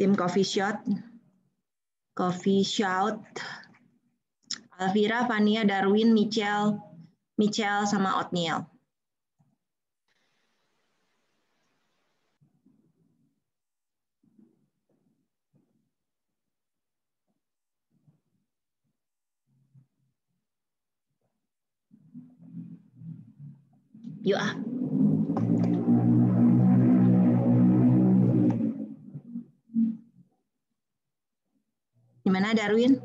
Tim Coffee Shout, Alvira, Vania, Darwin, Michelle sama Otniel. Yuk ah. Gimana Darwin?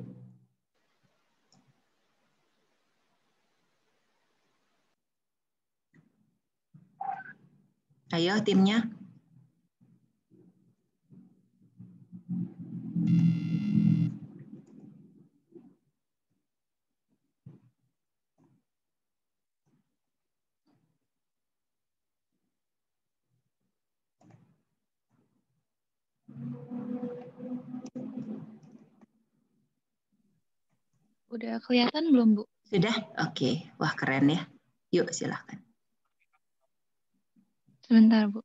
Ayo timnya. Udah kelihatan belum, Bu? Sudah? Oke. Wah, keren ya. Yuk, silahkan. Sebentar, Bu.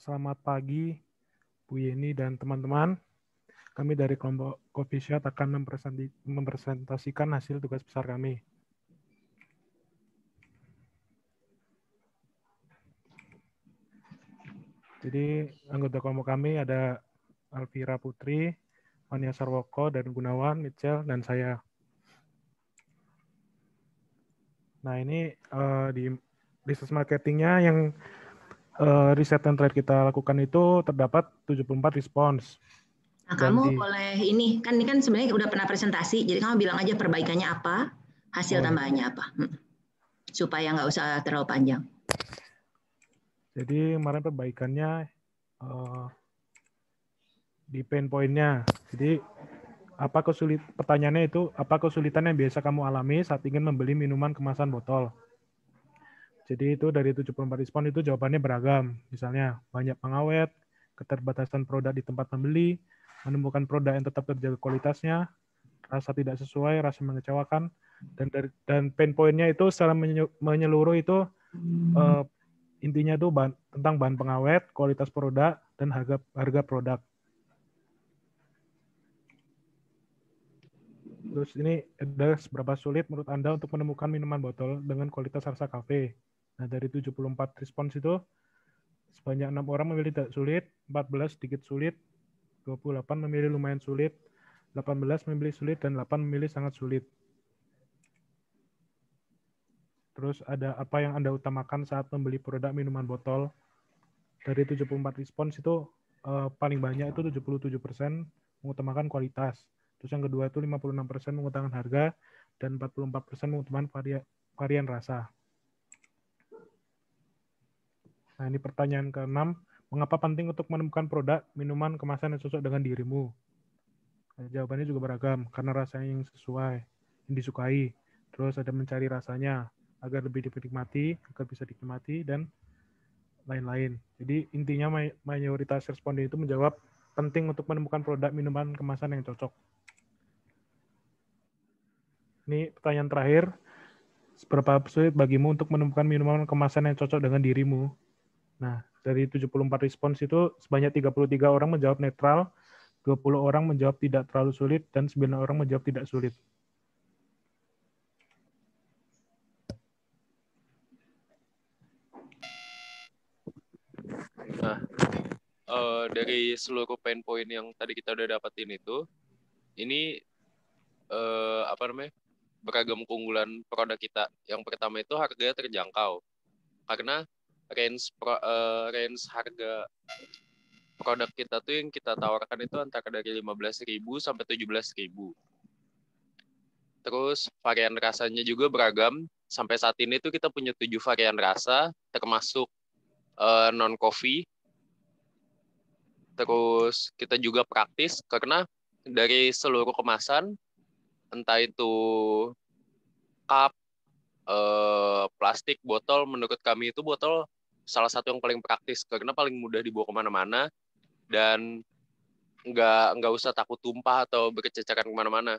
Selamat pagi, Bu Yeni dan teman-teman. Kami dari kelompok Coffee Shot akan mempresentasikan hasil tugas besar kami. Jadi anggota kelompok kami ada Alvira Putri, Vania Sarwoko, dan Gunawan, Mitchell, dan saya. Nah ini di business marketingnya yang riset yang terakhir kita lakukan itu terdapat 74 respons. Nah, kamu boleh ini kan sebenarnya udah pernah presentasi, jadi kamu bilang aja perbaikannya apa, hasil tambahannya apa, supaya nggak usah terlalu panjang. Jadi kemarin perbaikannya di pain point-nya. Jadi pertanyaannya itu apa kesulitan yang biasa kamu alami saat ingin membeli minuman kemasan botol? Jadi itu dari 74 respon itu jawabannya beragam. Misalnya banyak pengawet, keterbatasan produk di tempat membeli, menemukan produk yang tetap terjaga kualitasnya, rasa tidak sesuai, rasa mengecewakan, dan pain point-nya itu secara menyeluruh itu intinya itu tentang bahan pengawet, kualitas produk, dan harga produk. Terus ini ada seberapa sulit menurut Anda untuk menemukan minuman botol dengan kualitas rasa kafe. Nah, dari 74 respons itu, sebanyak 6 orang memilih tidak sulit, 14 sedikit sulit, 28 memilih lumayan sulit, 18 memilih sulit, dan 8 memilih sangat sulit. Terus ada apa yang Anda utamakan saat membeli produk minuman botol. Dari 74 respons itu, paling banyak itu 77% mengutamakan kualitas. Terus yang kedua itu 56% mengutamakan harga, dan 44% mengutamakan varian rasa. Nah, ini pertanyaan ke-6. Mengapa penting untuk menemukan produk minuman kemasan yang cocok dengan dirimu? Nah, jawabannya juga beragam, karena rasanya yang sesuai, yang disukai. Terus ada mencari rasanya, agar lebih dinikmati, agar bisa dinikmati, dan lain-lain. Jadi intinya mayoritas responden itu menjawab penting untuk menemukan produk minuman kemasan yang cocok. Ini pertanyaan terakhir. Seberapa sulit bagimu untuk menemukan minuman kemasan yang cocok dengan dirimu? Nah, dari 74 respons itu sebanyak 33 orang menjawab netral, 20 orang menjawab tidak terlalu sulit, dan 9 orang menjawab tidak sulit. Nah, dari seluruh pain point yang tadi kita udah dapetin itu, ini beragam keunggulan produk kita. Yang pertama itu harganya terjangkau, karena range harga produk kita tuh yang kita tawarkan itu antara dari 15.000 sampai 17.000. Terus varian rasanya juga beragam. Sampai saat ini tuh kita punya 7 varian rasa, termasuk non-coffee. Terus kita juga praktis, karena dari seluruh kemasan, entah itu cup, plastik, botol, menurut kami itu botol salah satu yang paling praktis, karena paling mudah dibawa kemana-mana, dan nggak usah takut tumpah atau berceceran kemana-mana.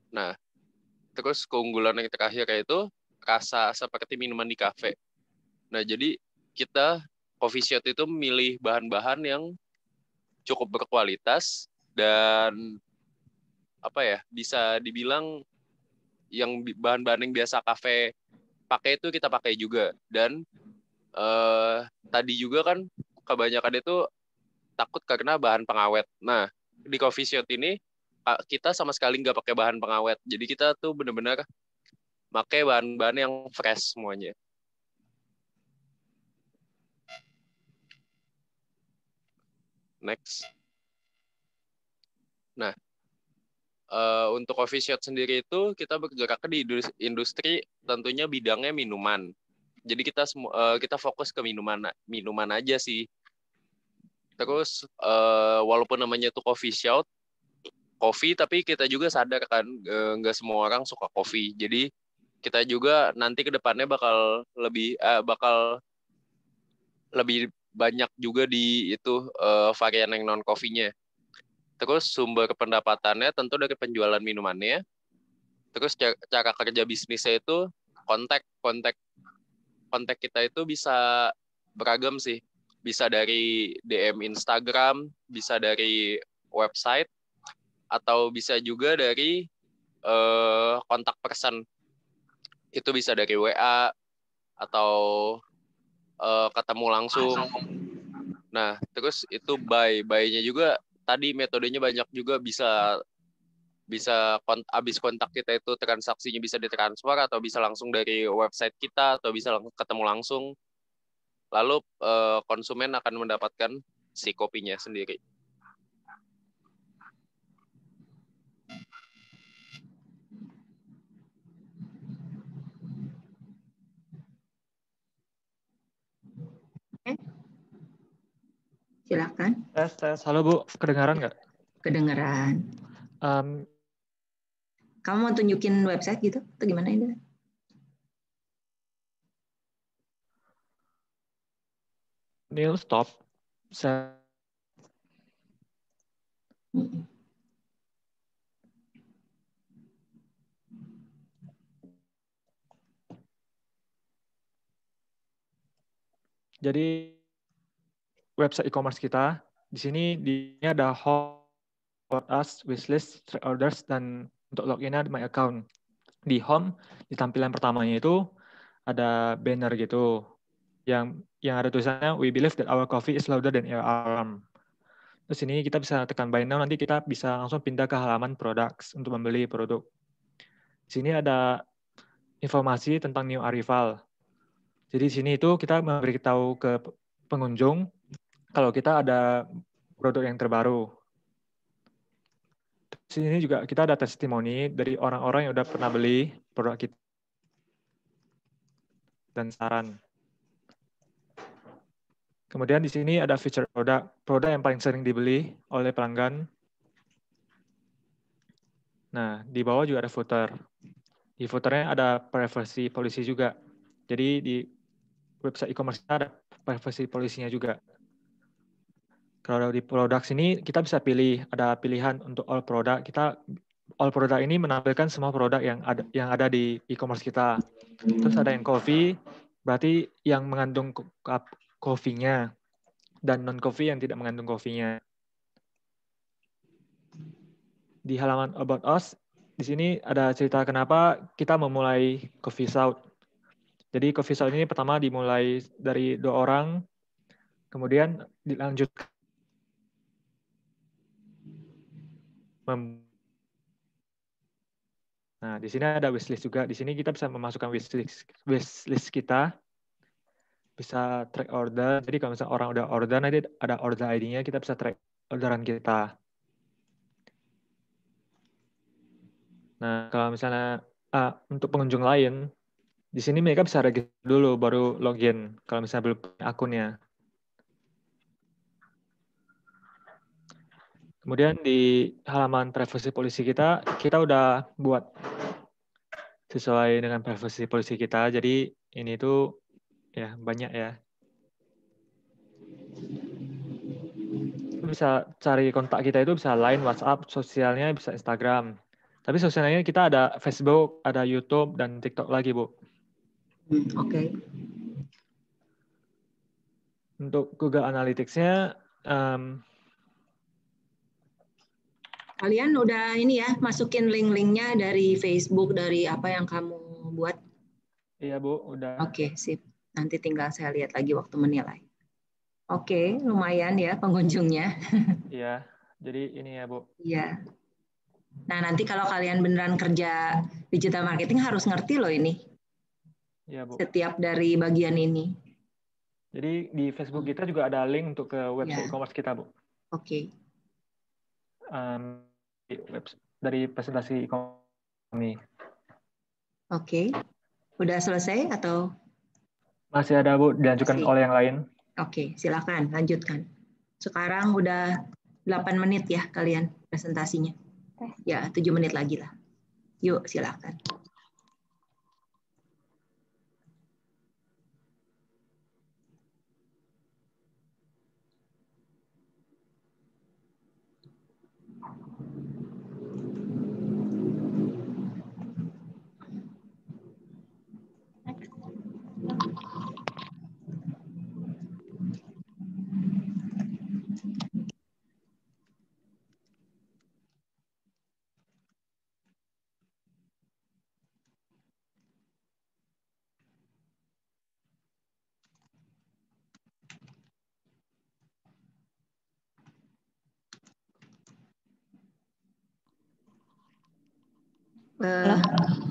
Nah, terus keunggulan yang terakhir yaitu rasa seperti minuman di kafe. Nah, jadi kita coffee shop itu memilih bahan-bahan yang cukup berkualitas dan bisa dibilang yang bahan-bahan yang biasa kafe pakai itu kita pakai juga. Dan tadi juga kan kebanyakan itu takut karena bahan pengawet. Nah, di coffee shop ini kita sama sekali nggak pakai bahan pengawet. Jadi kita tuh benar-benar pakai bahan-bahan yang fresh semuanya. Next. Nah, untuk coffee shop sendiri itu kita bergerak di industri tentunya bidangnya minuman. Jadi kita fokus ke minuman aja sih. Terus walaupun namanya itu coffee shop, tapi kita juga sadar kan nggak semua orang suka kopi. Jadi kita juga nanti ke depannya bakal lebih banyak juga di itu varian yang non kopinya. Terus sumber pendapatannya tentu dari penjualan minumannya. Terus cara kerja bisnisnya itu kontak kita itu bisa beragam sih. Bisa dari DM Instagram, bisa dari website, atau bisa juga dari kontak person. Itu bisa dari WA atau ketemu langsung. Nah, terus itu buy-nya juga tadi metodenya banyak juga, bisa abis kontak kita itu transaksinya bisa ditransfer atau bisa langsung dari website kita atau bisa ketemu langsung. Lalu konsumen akan mendapatkan si kopinya sendiri. Silakan. Tes. Halo Bu, kedengaran nggak? Kedengaran. Kamu mau tunjukin website gitu atau gimana ini? Neil, stop. Jadi website e-commerce kita di sini ada home, about us, wishlist, track orders, dan untuk loginnya my account. Di home, di tampilan pertamanya itu ada banner gitu yang ada tulisannya we believe that our coffee is louder than your alarm. Terus ini kita bisa tekan buy now, nanti kita bisa langsung pindah ke halaman products untuk membeli produk. Di sini ada informasi tentang new arrival. Jadi di sini itu kita memberitahu ke pengunjung kalau kita ada produk yang terbaru. Di sini juga kita ada testimoni dari orang-orang yang udah pernah beli produk kita dan saran. Kemudian di sini ada feature produk yang paling sering dibeli oleh pelanggan. Nah, di bawah juga ada footer. Di footernya ada privacy policy juga. Jadi di website e-commerce ada privacy policy-nya juga. Kalau di produk sini kita bisa pilih, ada pilihan untuk all product. All product ini menampilkan semua produk yang ada di e-commerce kita. Terus ada yang coffee, berarti yang mengandung coffee-nya, dan non-coffee yang tidak mengandung coffee-nya. Di halaman About Us, di sini ada cerita kenapa kita memulai Coffee South. Jadi Coffee South ini pertama dimulai dari 2 orang, kemudian dilanjutkan. Nah, di sini ada wishlist juga. Di sini kita bisa memasukkan wishlist kita. Bisa track order. Jadi kalau misalnya orang udah order, nanti ada order ID-nya, kita bisa track orderan kita. Nah, kalau misalnya untuk pengunjung lain, di sini mereka bisa register dulu baru login kalau misalnya belum punya akunnya. Kemudian di halaman privacy policy kita udah buat sesuai dengan privacy policy kita. Jadi ini tuh ya banyak ya. bisa cari kontak kita itu bisa Line, WhatsApp, sosialnya bisa Instagram. Tapi sosialnya kita ada Facebook, ada YouTube, dan TikTok lagi, Bu. Oke. Untuk Google Analytics-nya, Kalian udah ini ya, masukin link-linknya dari Facebook, dari apa yang kamu buat? iya, Bu, udah. Oke, sip. Nanti tinggal saya lihat lagi waktu menilai. Oke, lumayan ya pengunjungnya. Iya, jadi ini ya, Bu. Iya. Nah, nanti kalau kalian beneran kerja digital marketing harus ngerti loh ini. Iya, Bu. Setiap dari bagian ini. Jadi di Facebook kita juga ada link untuk ke website Ya. e-commerce kita, Bu. Oke. Dari presentasi kami. Oke. Udah selesai atau? Masih ada, Bu, dilanjutkan oleh yang lain. Oke, silakan lanjutkan. Sekarang udah 8 menit ya kalian presentasinya. Ya, 7 menit lagi lah. Yuk, silakan.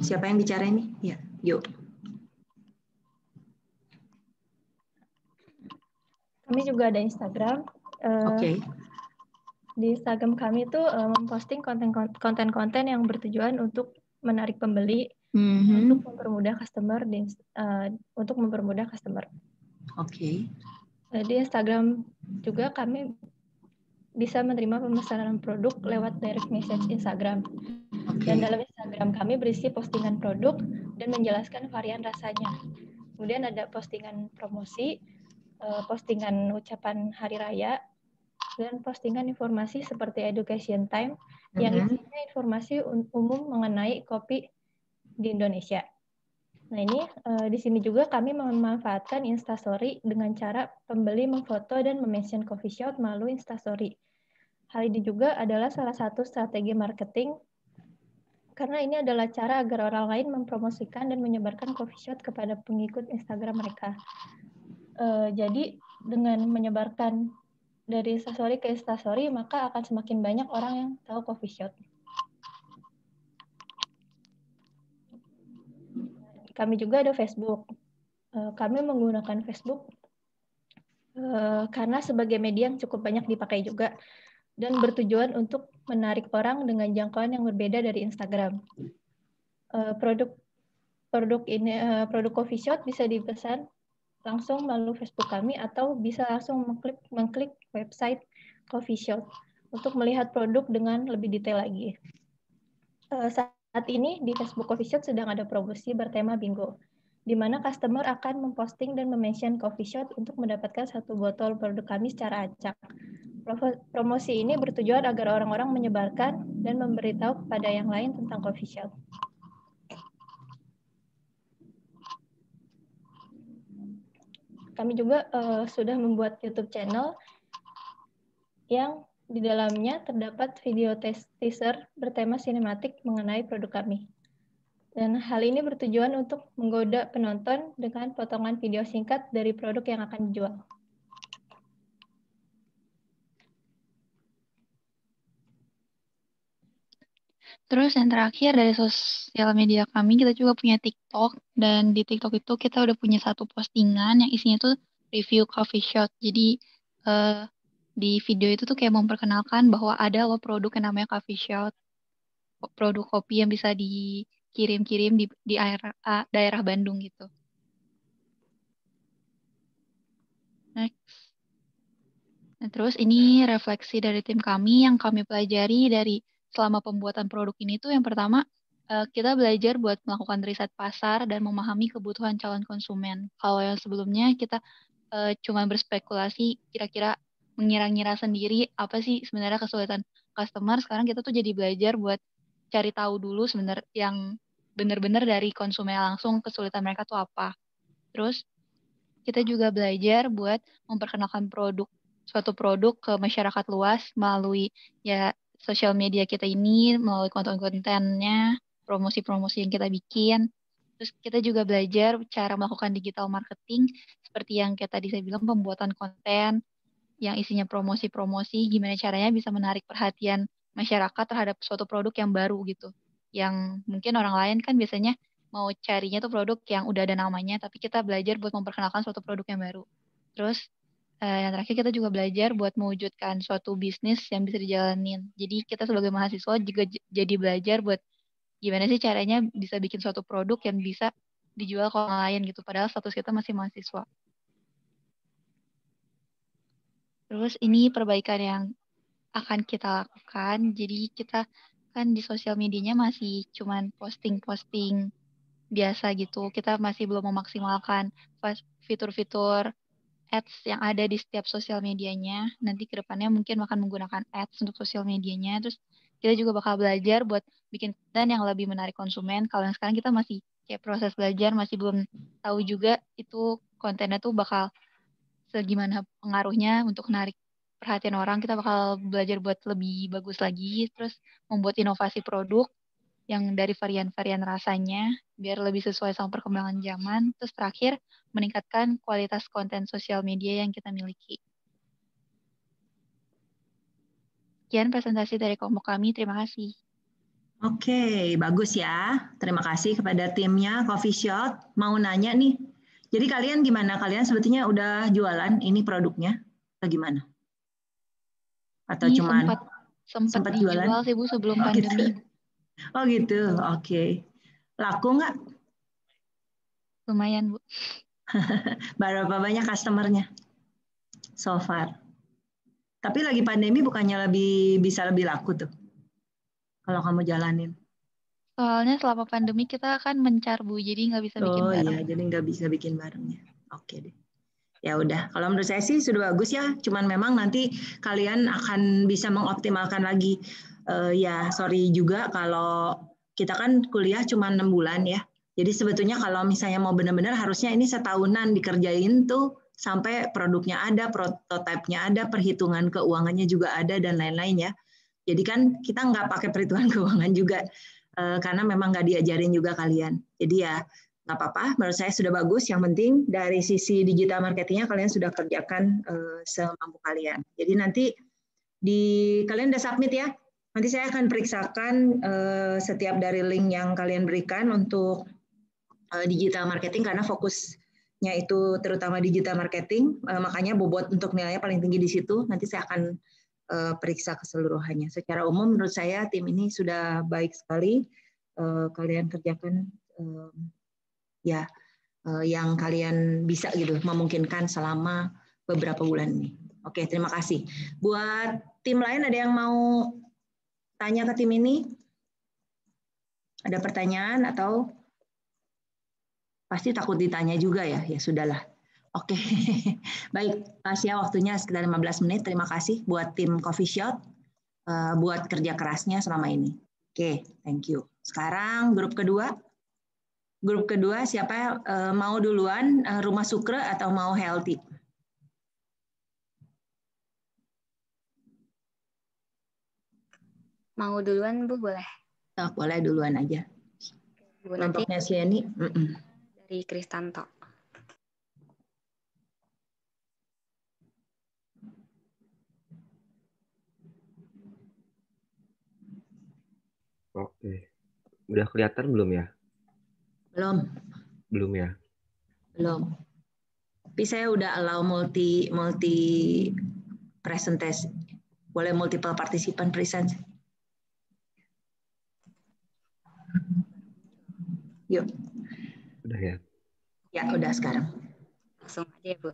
Siapa yang bicara ini? Ya, yuk. Kami juga ada Instagram. Oke. Di Instagram kami itu memposting konten-konten yang bertujuan untuk menarik pembeli, untuk mempermudah customer, untuk mempermudah customer. Oke. Di Instagram juga kami bisa menerima pemesanan produk lewat direct message Instagram. Dan dalam Instagram kami berisi postingan produk dan menjelaskan varian rasanya. Kemudian ada postingan promosi, postingan ucapan hari raya, dan postingan informasi seperti education time yang isinya informasi umum mengenai kopi di Indonesia. Nah ini di sini juga kami memanfaatkan Instastory dengan cara pembeli memfoto dan mention coffee shop melalui Instastory. Hal ini juga adalah salah satu strategi marketing karena ini adalah cara agar orang lain mempromosikan dan menyebarkan coffee shop kepada pengikut Instagram mereka. Jadi dengan menyebarkan dari Instastory ke Instastory, maka akan semakin banyak orang yang tahu coffee shop. Kami juga ada Facebook. Kami menggunakan Facebook karena sebagai media yang cukup banyak dipakai juga dan bertujuan untuk menarik orang dengan jangkauan yang berbeda dari Instagram. Produk coffee shop bisa dipesan langsung melalui Facebook kami atau bisa langsung mengklik website coffee shop untuk melihat produk dengan lebih detail lagi. Saat ini di Facebook Coffee Shop sedang ada promosi bertema bingo, di mana customer akan memposting dan mention coffee shop untuk mendapatkan 1 botol produk kami secara acak. Promosi ini bertujuan agar orang-orang menyebarkan dan memberitahu kepada yang lain tentang coffee shop. Kami juga sudah membuat YouTube channel yang di dalamnya terdapat video teaser bertema sinematik mengenai produk kami. Dan hal ini bertujuan untuk menggoda penonton dengan potongan video singkat dari produk yang akan dijual. Terus yang terakhir dari sosial media kami, kita juga punya TikTok. Dan di TikTok itu kita udah punya 1 postingan yang isinya tuh review coffee shop. Jadi di video itu tuh kayak memperkenalkan bahwa ada loh produk yang namanya coffee shop. Produk kopi yang bisa dikirim-kirim di daerah Bandung gitu. Next. Nah, terus ini refleksi dari tim kami yang kami pelajari dari selama pembuatan produk ini tuh yang pertama kita belajar buat melakukan riset pasar dan memahami kebutuhan calon konsumen. Kalau yang sebelumnya kita cuma berspekulasi kira-kira mengira-ngira sendiri apa sih sebenarnya kesulitan customer. Sekarang kita tuh jadi belajar buat cari tahu dulu sebenarnya yang benar-benar dari konsumen langsung kesulitan mereka tuh apa. Terus kita juga belajar buat memperkenalkan suatu produk ke masyarakat luas melalui ya sosial media kita ini, melalui konten-kontennya, promosi-promosi yang kita bikin. Terus kita juga belajar cara melakukan digital marketing, seperti yang kayak tadi saya bilang, pembuatan konten yang isinya promosi-promosi, gimana caranya bisa menarik perhatian masyarakat terhadap suatu produk yang baru gitu. Yang mungkin orang lain kan biasanya mau carinya tuh produk yang udah ada namanya, tapi kita belajar buat memperkenalkan suatu produk yang baru. Terus yang terakhir kita juga belajar buat mewujudkan suatu bisnis yang bisa dijalanin. Jadi kita sebagai mahasiswa juga jadi belajar buat gimana sih caranya bisa bikin suatu produk yang bisa dijual ke orang lain gitu. Padahal status kita masih mahasiswa. Terus ini perbaikan yang akan kita lakukan. Jadi kita kan di sosial medianya masih cuman posting-posting biasa gitu. Kita masih belum memaksimalkan fitur-fitur ads yang ada di setiap sosial medianya. Nanti ke depannya mungkin akan menggunakan ads untuk sosial medianya. Terus kita juga bakal belajar buat bikin konten yang lebih menarik konsumen. Kalau yang sekarang kita masih kayak proses belajar, masih belum tahu juga itu kontennya tuh bakal segimana pengaruhnya untuk menarik perhatian orang. Kita bakal belajar buat lebih bagus lagi, terus membuat inovasi produk yang dari varian-varian rasanya, biar lebih sesuai sama perkembangan zaman. Terus terakhir, meningkatkan kualitas konten sosial media yang kita miliki. Sekian presentasi dari kelompok kami, terima kasih. Oke, bagus ya. Terima kasih kepada timnya Coffee Shot. Mau nanya nih, jadi kalian gimana? Kalian sebetulnya udah jualan ini produknya atau gimana? Atau Ini cuman sempat dijual jualan sih Bu sebelum pandemi. Gitu. Oh gitu, oke. Laku nggak? Lumayan Bu. Berapa banyak customernya so far? Tapi lagi pandemi bukannya bisa lebih laku tuh kalau kamu jalanin? Soalnya selama pandemi kita kan mencar Bu, jadi nggak bisa bikin bareng. Oh iya, jadi nggak bisa bikin barengnya. Oke deh. Ya udah, kalau menurut saya sih sudah bagus ya. Cuman memang nanti kalian akan bisa mengoptimalkan lagi. Ya sorry juga kalau kita kan kuliah cuma 6 bulan ya. Jadi sebetulnya kalau misalnya mau benar-benar harusnya ini setahunan dikerjain tuh sampai produknya ada, prototipenya ada, perhitungan keuangannya juga ada dan lain-lain ya. Jadi kan kita nggak pakai perhitungan keuangan juga karena memang nggak diajarin juga kalian. Jadi ya nggak apa-apa, menurut saya sudah bagus. Yang penting dari sisi digital marketingnya kalian sudah kerjakan semampu kalian. Jadi nanti kalian udah submit ya. Nanti saya akan periksakan setiap dari link yang kalian berikan untuk digital marketing karena fokusnya itu terutama digital marketing. Makanya bobot untuk nilainya paling tinggi di situ. Nanti saya akan periksa keseluruhannya. Secara umum menurut saya tim ini sudah baik sekali. Kalian kerjakan ya yang kalian bisa gitu memungkinkan selama beberapa bulan ini. Oke, terima kasih. Buat tim lain ada yang mau tanya ke tim ini? Ada pertanyaan atau pasti takut ditanya juga ya? Ya sudahlah. Oke, baik. Tasya waktunya sekitar 15 menit. Terima kasih buat tim Coffee Shot buat kerja kerasnya selama ini. Oke, thank you. Sekarang grup kedua. Grup kedua siapa mau duluan, Rumah Sukre atau mau Healthy? Mau duluan Bu, boleh? Oh, boleh duluan aja. Bu, nanti kelompoknya Sieni. Dari Kristanto. Oke. Udah kelihatan belum ya? Belum. Belum ya? Belum. Tapi saya udah allow multi presentation. Boleh multiple participant present. Yuk. Udah ya? Ya, udah sekarang. Langsung aja ya Bu.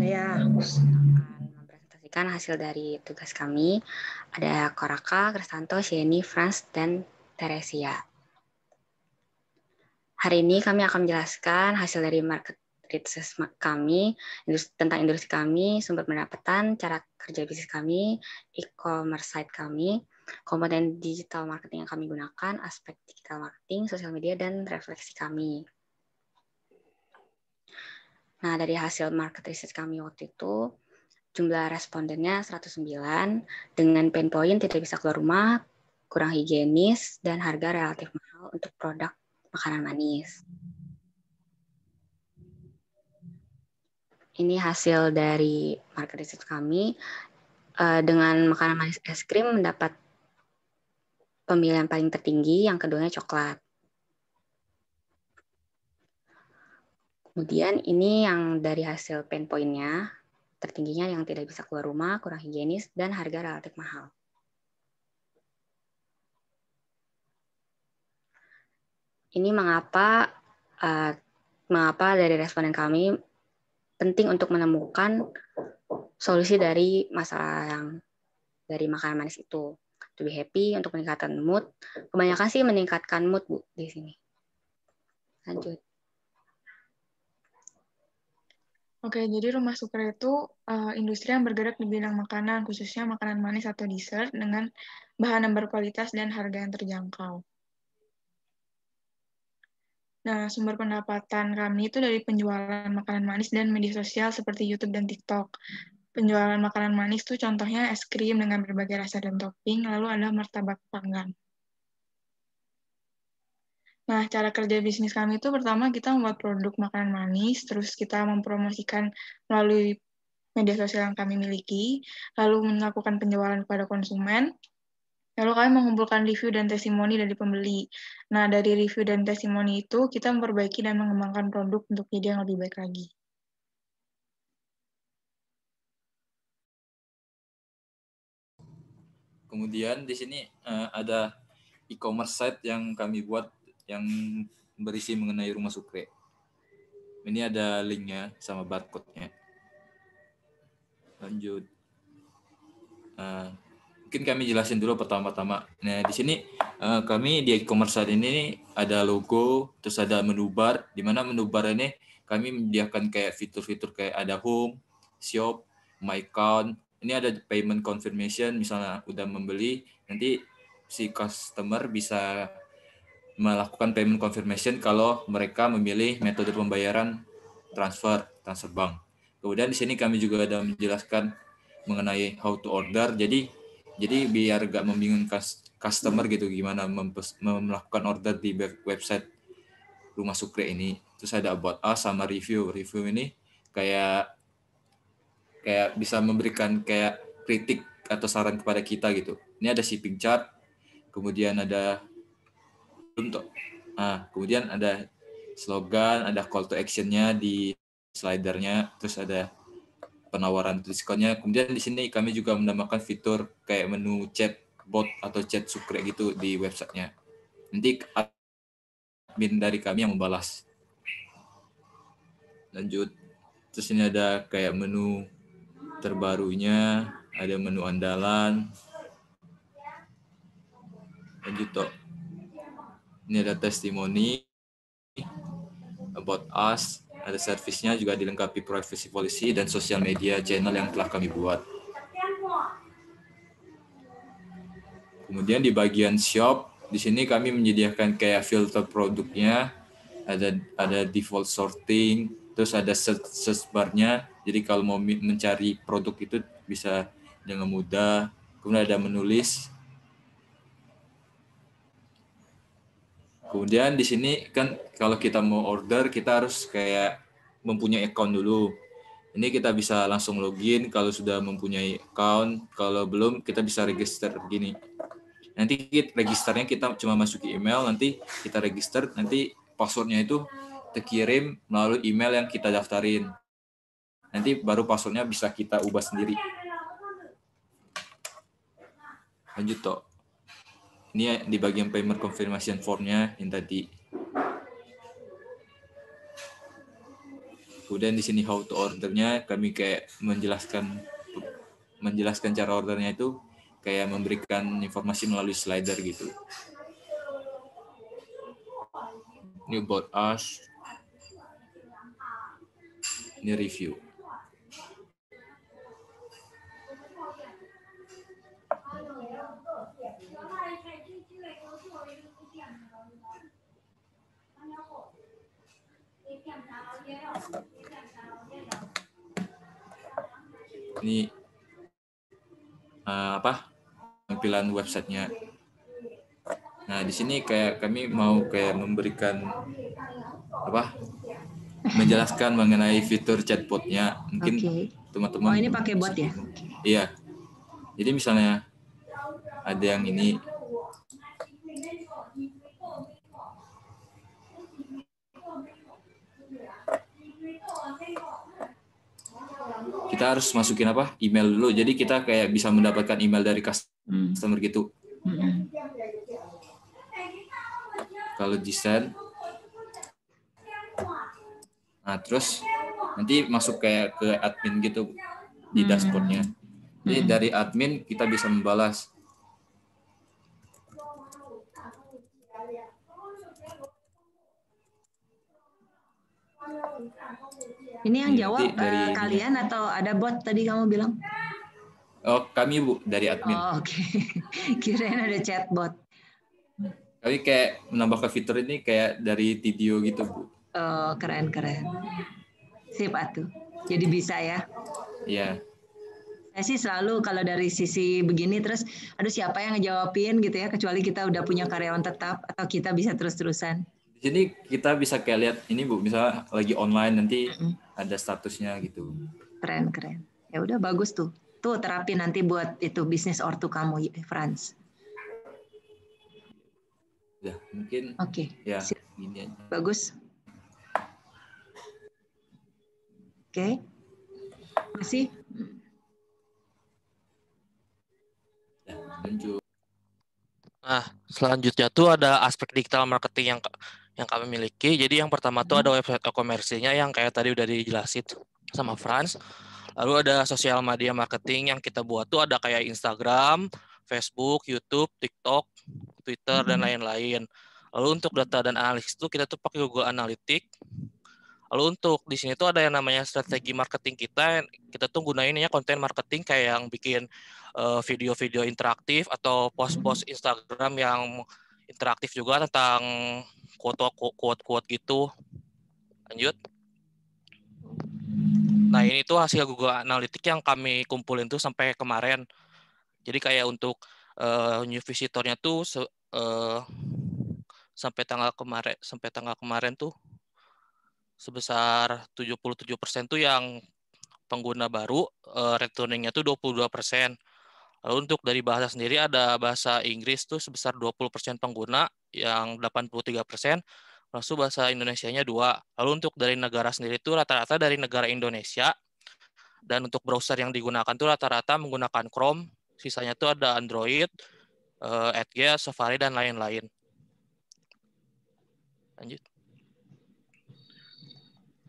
Ya. Mempresentasikan hasil dari tugas kami. Ada Koraka, Kristanto, Sieni, Frans, dan Teresia. Hari ini kami akan menjelaskan hasil dari market research kami, tentang industri kami, sumber pendapatan, cara kerja bisnis kami, e-commerce site kami, komponen digital marketing yang kami gunakan, aspek digital marketing, sosial media, dan refleksi kami. Nah, dari hasil market research kami waktu itu, jumlah respondennya 109, dengan pain point tidak bisa keluar rumah, kurang higienis, dan harga relatif mahal untuk produk makanan manis. Ini hasil dari market research kami. Dengan makanan manis es krim mendapat pemilihan paling tertinggi, yang keduanya coklat. Kemudian ini yang dari hasil pain point-nya, tertingginya yang tidak bisa keluar rumah, kurang higienis, dan harga relatif mahal. Ini mengapa dari responden kami penting untuk menemukan solusi dari masalah yang dari makanan manis itu. To be happy, untuk meningkatkan mood. Kebanyakan sih meningkatkan mood, Bu, di sini. Lanjut. Oke, jadi Rumah Sukre itu industri yang bergerak di bidang makanan, khususnya makanan manis atau dessert, dengan bahan yang berkualitas dan harga yang terjangkau. Nah, sumber pendapatan kami itu dari penjualan makanan manis dan media sosial seperti YouTube dan TikTok. Penjualan makanan manis tuh contohnya es krim dengan berbagai rasa dan topping, lalu ada martabak panggang. Nah, cara kerja bisnis kami itu pertama kita membuat produk makanan manis, terus kita mempromosikan melalui media sosial yang kami miliki, lalu melakukan penjualan kepada konsumen, lalu kami mengumpulkan review dan testimoni dari pembeli. Nah, dari review dan testimoni itu, kita memperbaiki dan mengembangkan produk untuk jadi yang lebih baik lagi. Kemudian di sini ada e-commerce site yang kami buat yang berisi mengenai Rumah Sukre. Ini ada linknya sama barcode-nya. Lanjut. Mungkin kami jelasin dulu pertama-tama. Nah, di sini kami di e-commerce site ini ada logo, terus ada menu bar, di mana menu bar ini kami menyediakan kayak fitur-fitur kayak ada home, shop, my account. Ini ada payment confirmation, misalnya udah membeli, nanti si customer bisa melakukan payment confirmation kalau mereka memilih metode pembayaran transfer bank. Kemudian di sini kami juga ada menjelaskan mengenai how to order. Jadi biar gak membingungkan customer gitu gimana melakukan order di website Rumah Sukre ini. Terus ada about us sama review. Review ini kayak bisa memberikan kayak kritik atau saran kepada kita gitu. Ini ada shipping chart, kemudian ada kemudian ada slogan, ada call to action-nya di slidernya, terus ada penawaran diskonnya. Kemudian di sini kami juga menambahkan fitur kayak menu chat bot atau chat Sukre gitu di websitenya. Nanti admin dari kami yang membalas. Lanjut. Terus ini ada kayak menu terbarunya, ada menu andalan. Lanjut toh. Ini ada testimoni about us, ada servisnya juga dilengkapi privacy policy dan sosial media channel yang telah kami buat. Kemudian di bagian shop, di sini kami menyediakan kayak filter produknya, ada default sorting, terus ada search bar-nya. Jadi kalau mau mencari produk itu bisa dengan mudah. Kemudian ada menulis. Kemudian di sini kan kalau kita mau order kita harus kayak mempunyai account dulu. Ini kita bisa langsung login kalau sudah mempunyai account. Kalau belum kita bisa register begini. Nanti registernya kita cuma masuki email, nanti kita register, nanti passwordnya itu terkirim melalui email yang kita daftarin. Nanti baru passwordnya bisa kita ubah sendiri. Lanjut toh. Ini di bagian payment confirmation form-nya yang tadi. Kemudian di sini how to order-nya kami kayak menjelaskan cara ordernya itu kayak memberikan informasi melalui slider gitu. Ini about us. Ini review. Ini tampilan websitenya. Nah, di sini kayak kami mau kayak memberikan menjelaskan mengenai fitur chatbotnya. Mungkin teman-teman. Oh, ini pakai bot ya? Iya. Jadi misalnya ada yang ini. Kita harus masukin email dulu. Jadi kita kayak bisa mendapatkan email dari customer gitu. Kalau desain, nah terus nanti masuk kayak ke admin gitu di dashboardnya. Jadi dari admin kita bisa membalas. Ini yang jawab dari kalian atau ada bot tadi kamu bilang? Oh, kami Bu, dari admin. Oh, oke. Kirain ada chatbot. Kami kayak menambahkan fitur ini kayak dari video gitu, Bu. Oh, keren. Sip atuh. Jadi bisa ya? Iya. Saya sih selalu kalau dari sisi begini terus, aduh siapa yang ngejawabin gitu ya, kecuali kita udah punya karyawan tetap atau kita bisa terus-terusan. Di sini kita bisa kayak lihat ini Bu, misalnya lagi online nanti ada statusnya gitu. Keren. Ya udah bagus tuh. Tuh terapin nanti buat itu bisnis ortu kamu, Franz. Ya, mungkin. Oke. Ya, gini aja. Bagus. Oke. Masih. Ya, lanjut. Nah, selanjutnya tuh ada aspek digital marketing yang kami miliki. Jadi yang pertama tuh ada website e-commerce-nya yang kayak tadi udah dijelasin sama Franz. Lalu ada sosial media marketing yang kita buat tuh ada kayak Instagram, Facebook, YouTube, TikTok, Twitter, dan lain-lain. Lalu untuk data dan analisis itu kita tuh pakai Google Analytics. Lalu untuk di sini tuh ada yang namanya strategi marketing kita tuh gunainnya konten marketing kayak yang bikin video-video interaktif atau post-post Instagram yang interaktif juga tentang quote-quote gitu. Lanjut. Nah, ini tuh hasil Google Analytics yang kami kumpulin tuh sampai kemarin. Jadi kayak untuk new visitornya tuh sampai tanggal kemarin tuh sebesar 77% tuh yang pengguna baru, returningnya tuh 22%. Lalu untuk dari bahasa sendiri ada bahasa Inggris tuh sebesar 20% pengguna yang 83%. Lalu bahasa Indonesianya 2. Lalu untuk dari negara sendiri itu rata-rata dari negara Indonesia. Dan untuk browser yang digunakan itu rata-rata menggunakan Chrome. Sisanya itu ada Android, Edge, Safari, dan lain-lain. Lanjut.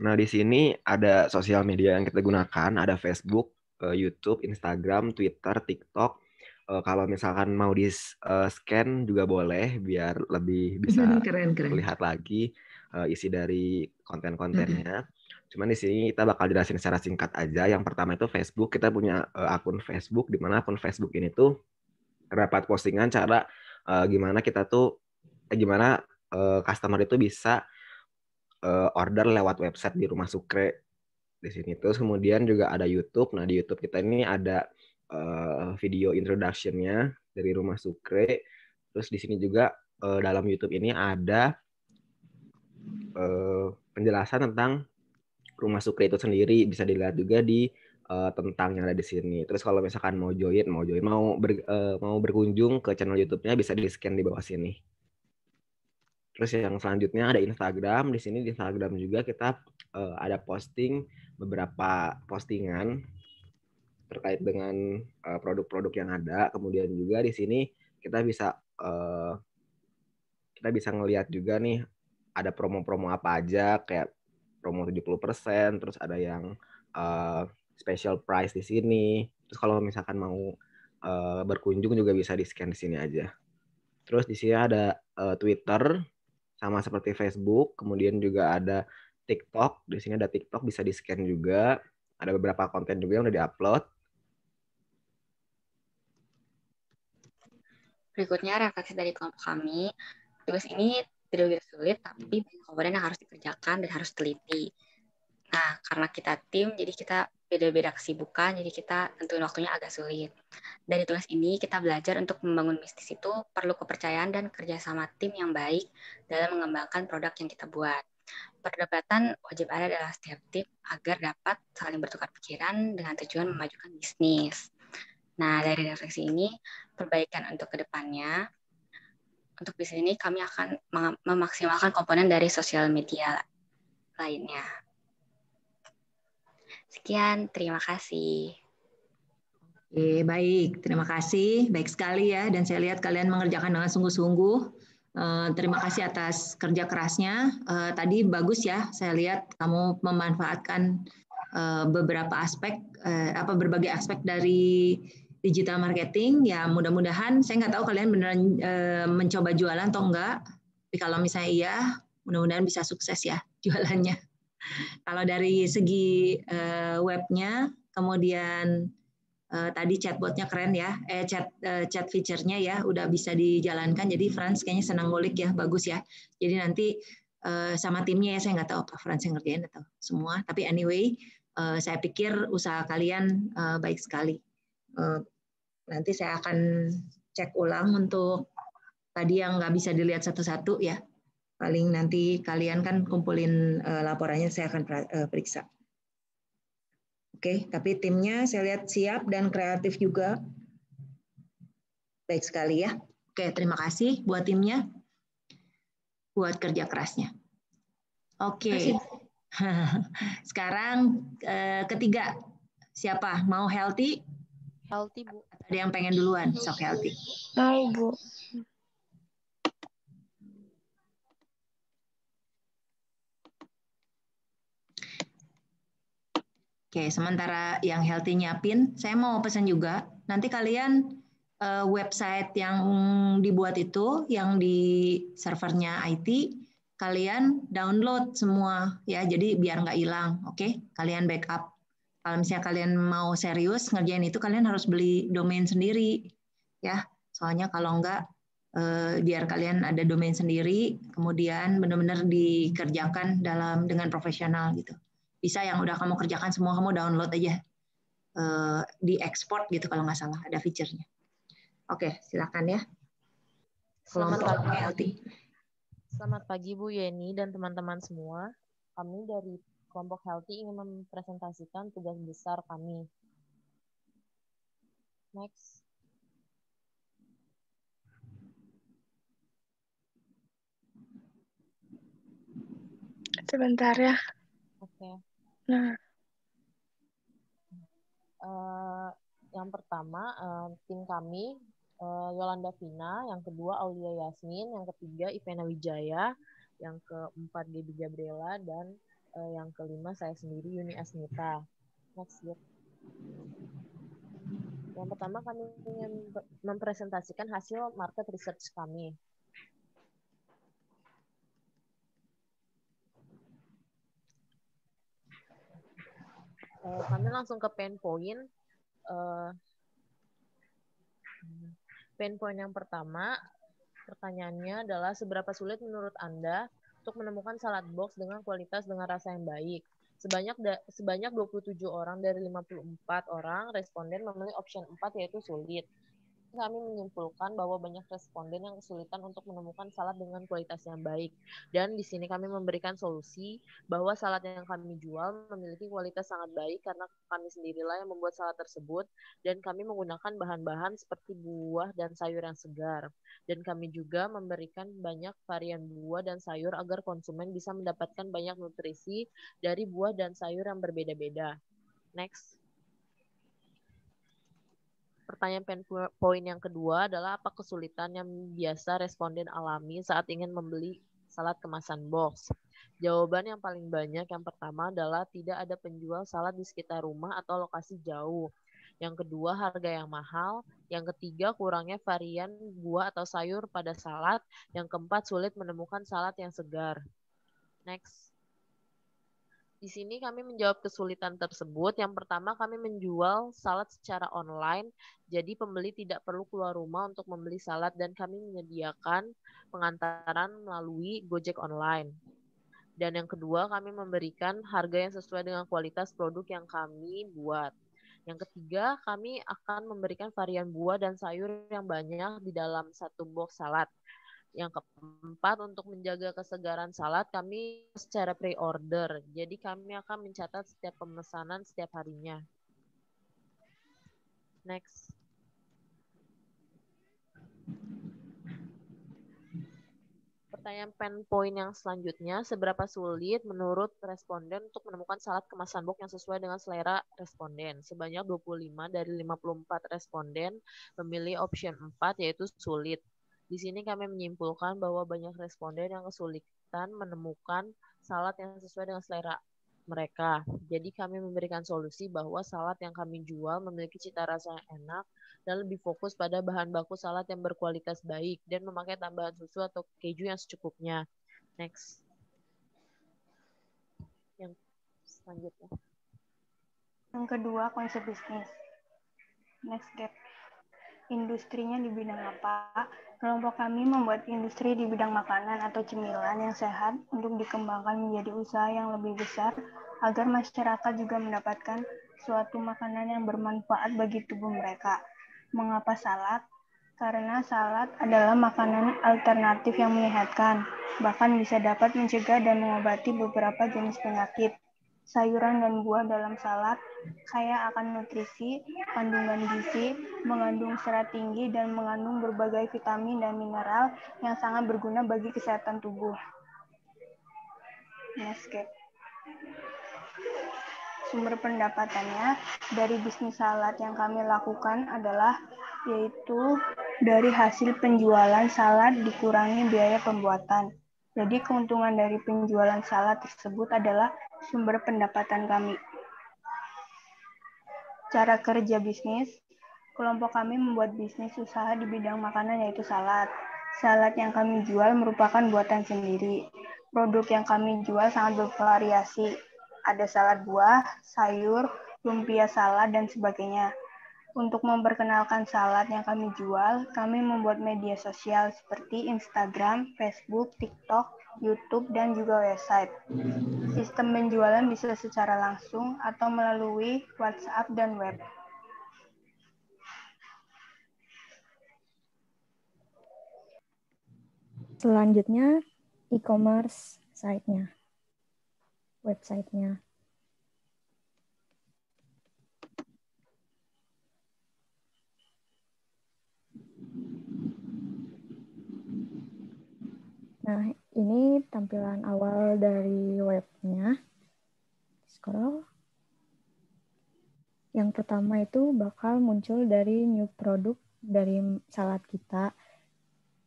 Nah, di sini ada sosial media yang kita gunakan. Ada Facebook, YouTube, Instagram, Twitter, TikTok. Kalau misalkan mau di-scan juga boleh biar lebih bisa keren. lihat lagi isi dari konten-kontennya. Cuman di sini kita bakal jelasin secara singkat aja. Yang pertama itu Facebook. Kita punya akun Facebook, di mana akun Facebook ini tuh terdapat postingan cara gimana customer itu bisa order lewat website di Rumah Sukre di sini. Terus kemudian juga ada YouTube. Nah, di YouTube kita ini ada video introduction-nya dari Rumah Sukre. Terus di sini juga dalam YouTube ini ada penjelasan tentang Rumah Sukre itu sendiri, bisa dilihat juga di tentang yang ada di sini. Terus kalau misalkan mau berkunjung ke channel YouTube-nya bisa di-scan di bawah sini. Terus yang selanjutnya ada Instagram. Di sini di Instagram juga kita ada posting beberapa postingan terkait dengan produk-produk yang ada. Kemudian juga di sini kita bisa ngelihat juga nih ada promo-promo apa aja, kayak promo 70%, terus ada yang special price di sini. Terus kalau misalkan mau berkunjung juga bisa di-scan di sini aja. Terus di sini ada Twitter sama seperti Facebook, kemudian juga ada TikTok. Di sini ada TikTok, bisa di-scan juga. Ada beberapa konten juga yang udah di-upload. Berikutnya refleksi dari kelompok kami. Tugas ini tidak begitu sulit, tapi banyak komponen yang harus dikerjakan dan harus teliti. Nah, karena kita tim, jadi kita beda-beda kesibukan, jadi kita tentuin waktunya agak sulit. Dari tugas ini, kita belajar untuk membangun bisnis itu perlu kepercayaan dan kerjasama tim yang baik dalam mengembangkan produk yang kita buat. Perdebatan wajib ada dalam setiap tim agar dapat saling bertukar pikiran dengan tujuan memajukan bisnis. Nah, dari refleksi ini, perbaikan untuk kedepannya, untuk bisnis ini kami akan memaksimalkan komponen dari sosial media lainnya. Sekian, terima kasih. Oke, baik. Terima kasih. Baik sekali ya. Dan saya lihat kalian mengerjakan dengan sungguh-sungguh. Terima kasih atas kerja kerasnya. Tadi bagus ya. Saya lihat kamu memanfaatkan beberapa aspek, berbagai aspek dari digital marketing. Ya, mudah-mudahan saya nggak tahu kalian beneran mencoba jualan atau enggak. Tapi kalau misalnya iya, mudah-mudahan bisa sukses ya jualannya. Kalau dari segi webnya, kemudian tadi chatbotnya keren ya, chat feature-nya ya udah bisa dijalankan. Jadi Franz kayaknya senang ngulik ya, bagus ya. Jadi nanti sama timnya ya, saya nggak tahu apa Franz yang ngerjain atau semua. Tapi anyway, saya pikir usaha kalian baik sekali. Nanti saya akan cek ulang untuk tadi yang nggak bisa dilihat satu-satu ya. Paling nanti kalian kan kumpulin laporannya, saya akan periksa. Oke, tapi timnya saya lihat siap dan kreatif juga. Baik sekali ya. Oke, terima kasih buat timnya, buat kerja kerasnya. Oke, sekarang ketiga, siapa? Mau Healthy? Healthy, Bu. Ada yang pengen duluan? Sok Healthy. Mau, Bu. Oke, sementara yang Healthy nyiapin, saya mau pesan juga. Nanti kalian website yang dibuat itu, yang di servernya IT, kalian download semua ya. Jadi biar nggak hilang, oke? Kalian backup. Kalau misalnya kalian mau serius ngerjain itu, kalian harus beli domain sendiri ya. Soalnya kalau nggak, biar kalian ada domain sendiri, kemudian benar-benar dikerjakan dengan profesional gitu. Bisa yang udah kamu kerjakan semua, kamu download aja, di export gitu kalau nggak salah, ada fiturnya. Oke, silakan ya. Selamat pagi Bu Yeni dan teman-teman semua. Kami dari kelompok Healthy ingin mempresentasikan tugas besar kami. Next. Sebentar ya. Oke. Nah. Yang pertama, tim kami, Yolanda Vina, yang kedua Aulia Yasmin, yang ketiga Ivena Wijaya, yang keempat Gaby Gabriela, dan yang kelima saya sendiri Yuni Asmita. Next, yuk. Yang pertama kami ingin mempresentasikan hasil market research kami. Kami langsung ke pain point. Pain point yang pertama, pertanyaannya adalah seberapa sulit menurut Anda untuk menemukan salad box dengan kualitas dengan rasa yang baik? Sebanyak 27 orang dari 54 orang responden memilih option 4 yaitu sulit. Kami menyimpulkan bahwa banyak responden yang kesulitan untuk menemukan salad dengan kualitas yang baik. Dan di sini kami memberikan solusi bahwa salad yang kami jual memiliki kualitas sangat baik karena kami sendirilah yang membuat salad tersebut dan kami menggunakan bahan-bahan seperti buah dan sayur yang segar. Dan kami juga memberikan banyak varian buah dan sayur agar konsumen bisa mendapatkan banyak nutrisi dari buah dan sayur yang berbeda-beda. Next. Pertanyaan poin yang kedua adalah apa kesulitan yang biasa responden alami saat ingin membeli salad kemasan box? Jawaban yang paling banyak yang pertama adalah tidak ada penjual salad di sekitar rumah atau lokasi jauh. Yang kedua, harga yang mahal. Yang ketiga, kurangnya varian buah atau sayur pada salad. Yang keempat, sulit menemukan salad yang segar. Next. Di sini kami menjawab kesulitan tersebut. Yang pertama, kami menjual salad secara online, jadi pembeli tidak perlu keluar rumah untuk membeli salad dan kami menyediakan pengantaran melalui Gojek online. Dan yang kedua, kami memberikan harga yang sesuai dengan kualitas produk yang kami buat. Yang ketiga, kami akan memberikan varian buah dan sayur yang banyak di dalam satu box salad. Yang keempat, untuk menjaga kesegaran salad, kami secara pre-order. Jadi kami akan mencatat setiap pemesanan setiap harinya. Next. Pertanyaan pen point yang selanjutnya, seberapa sulit menurut responden untuk menemukan salad kemasan box yang sesuai dengan selera responden? Sebanyak 25 dari 54 responden memilih option 4, yaitu sulit. Di sini kami menyimpulkan bahwa banyak responden yang kesulitan menemukan salad yang sesuai dengan selera mereka. Jadi kami memberikan solusi bahwa salad yang kami jual memiliki cita rasa yang enak dan lebih fokus pada bahan baku salad yang berkualitas baik dan memakai tambahan susu atau keju yang secukupnya. Next. Yang selanjutnya. Yang kedua, konsep bisnis. Next step. Industrinya di bidang apa? Kelompok kami membuat industri di bidang makanan atau cemilan yang sehat untuk dikembangkan menjadi usaha yang lebih besar agar masyarakat juga mendapatkan suatu makanan yang bermanfaat bagi tubuh mereka. Mengapa salad? Karena salad adalah makanan alternatif yang menyehatkan, bahkan bisa dapat mencegah dan mengobati beberapa jenis penyakit. Sayuran dan buah dalam salad kaya akan nutrisi, kandungan gizi, mengandung serat tinggi, dan mengandung berbagai vitamin dan mineral yang sangat berguna bagi kesehatan tubuh. Next. Sumber pendapatannya dari bisnis salad yang kami lakukan adalah yaitu dari hasil penjualan salad dikurangi biaya pembuatan. Jadi keuntungan dari penjualan salad tersebut adalah sumber pendapatan kami. Cara kerja bisnis, kelompok kami membuat bisnis usaha di bidang makanan yaitu salad. Salad yang kami jual merupakan buatan sendiri. Produk yang kami jual sangat bervariasi. Ada salad buah, sayur, lumpia salad, dan sebagainya. Untuk memperkenalkan salad yang kami jual, kami membuat media sosial seperti Instagram, Facebook, TikTok, YouTube, dan juga website. Sistem penjualan bisa secara langsung atau melalui WhatsApp dan web. Selanjutnya, e-commerce site-nya, website-nya. Nah, ini tampilan awal dari webnya. Scroll. Yang pertama itu bakal muncul dari new product dari salad kita.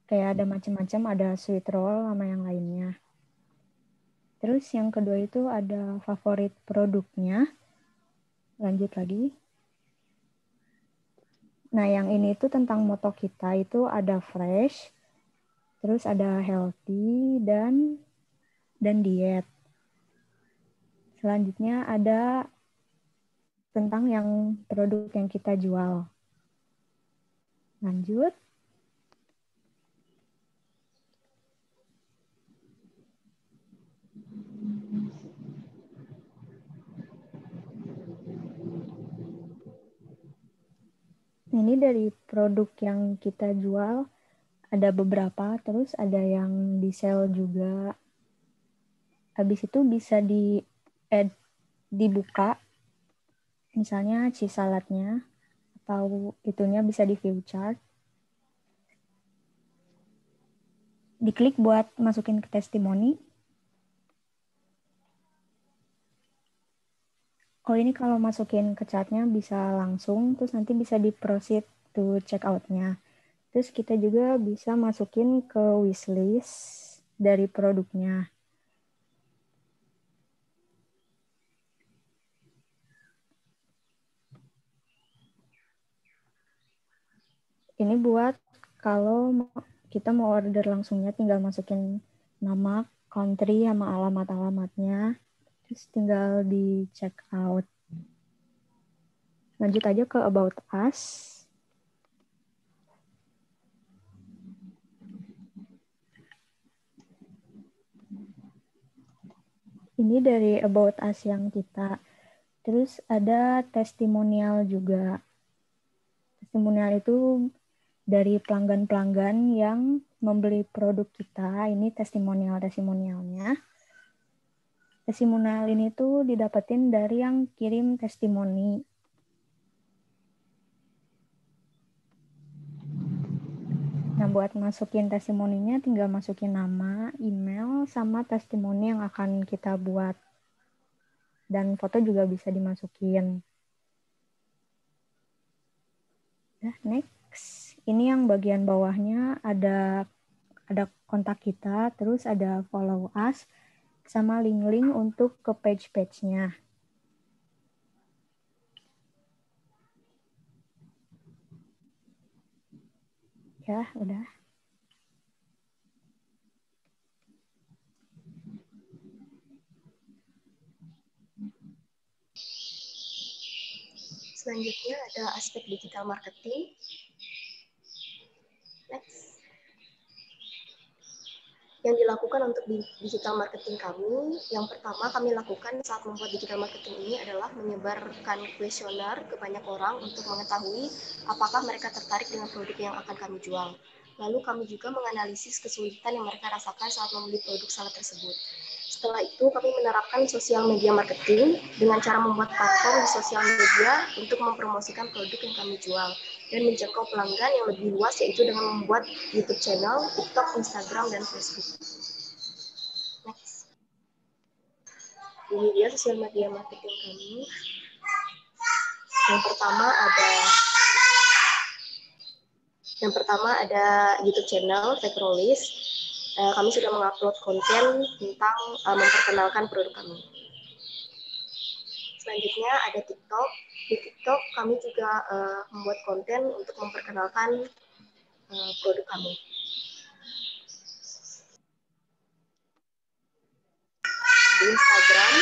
Kayak ada macam-macam, ada sweet roll sama yang lainnya. Terus yang kedua itu ada favorit produknya. Lanjut lagi. Nah, yang ini itu tentang moto kita itu ada fresh, terus ada healthy dan diet. Selanjutnya ada tentang yang produk yang kita jual. Lanjut. Ini dari produk yang kita jual ada beberapa, terus ada yang di sale juga. Habis itu bisa dibuka, misalnya cheese saladnya, atau itunya bisa di view chart. Diklik buat masukin ke testimoni. Oh, ini kalau masukin ke chartnya bisa langsung, terus nanti bisa di proceed to checkout-nya. Terus kita juga bisa masukin ke wishlist dari produknya. Ini buat kalau kita mau order langsungnya tinggal masukin nama, country, sama alamat-alamatnya. Terus Terus tinggal di check out. Lanjut aja ke About Us. Ini dari About Us yang kita. Terus ada testimonial juga. Testimonial itu dari pelanggan-pelanggan yang membeli produk kita. Ini testimonialnya. Testimonial ini tuh didapetin dari yang kirim testimoni. Nah, buat masukin testimoninya tinggal masukin nama, email, sama testimoni yang akan kita buat. Dan foto juga bisa dimasukin. Nah, next. Ini yang bagian bawahnya ada kontak kita, terus ada follow us, sama link-link untuk ke page-page-nya. Ya, udah. Selanjutnya ada aspek digital marketing. Next. Yang dilakukan untuk digital marketing kami, yang pertama kami lakukan saat membuat digital marketing ini adalah menyebarkan kuesioner ke banyak orang untuk mengetahui apakah mereka tertarik dengan produk yang akan kami jual. Lalu kami juga menganalisis kesulitan yang mereka rasakan saat membeli produk salad tersebut. Setelah itu kami menerapkan sosial media marketing dengan cara membuat platform di sosial media untuk mempromosikan produk yang kami jual dan menjangkau pelanggan yang lebih luas, yaitu dengan membuat YouTube channel, TikTok, Instagram, dan Facebook. Next. Ini dia sosial media marketing kami. Yang pertama ada YouTube channel, Fake Rollis. Kami sudah mengupload konten tentang memperkenalkan produk kami. Selanjutnya ada TikTok. Di TikTok kami juga membuat konten untuk memperkenalkan produk kami. Di Instagram,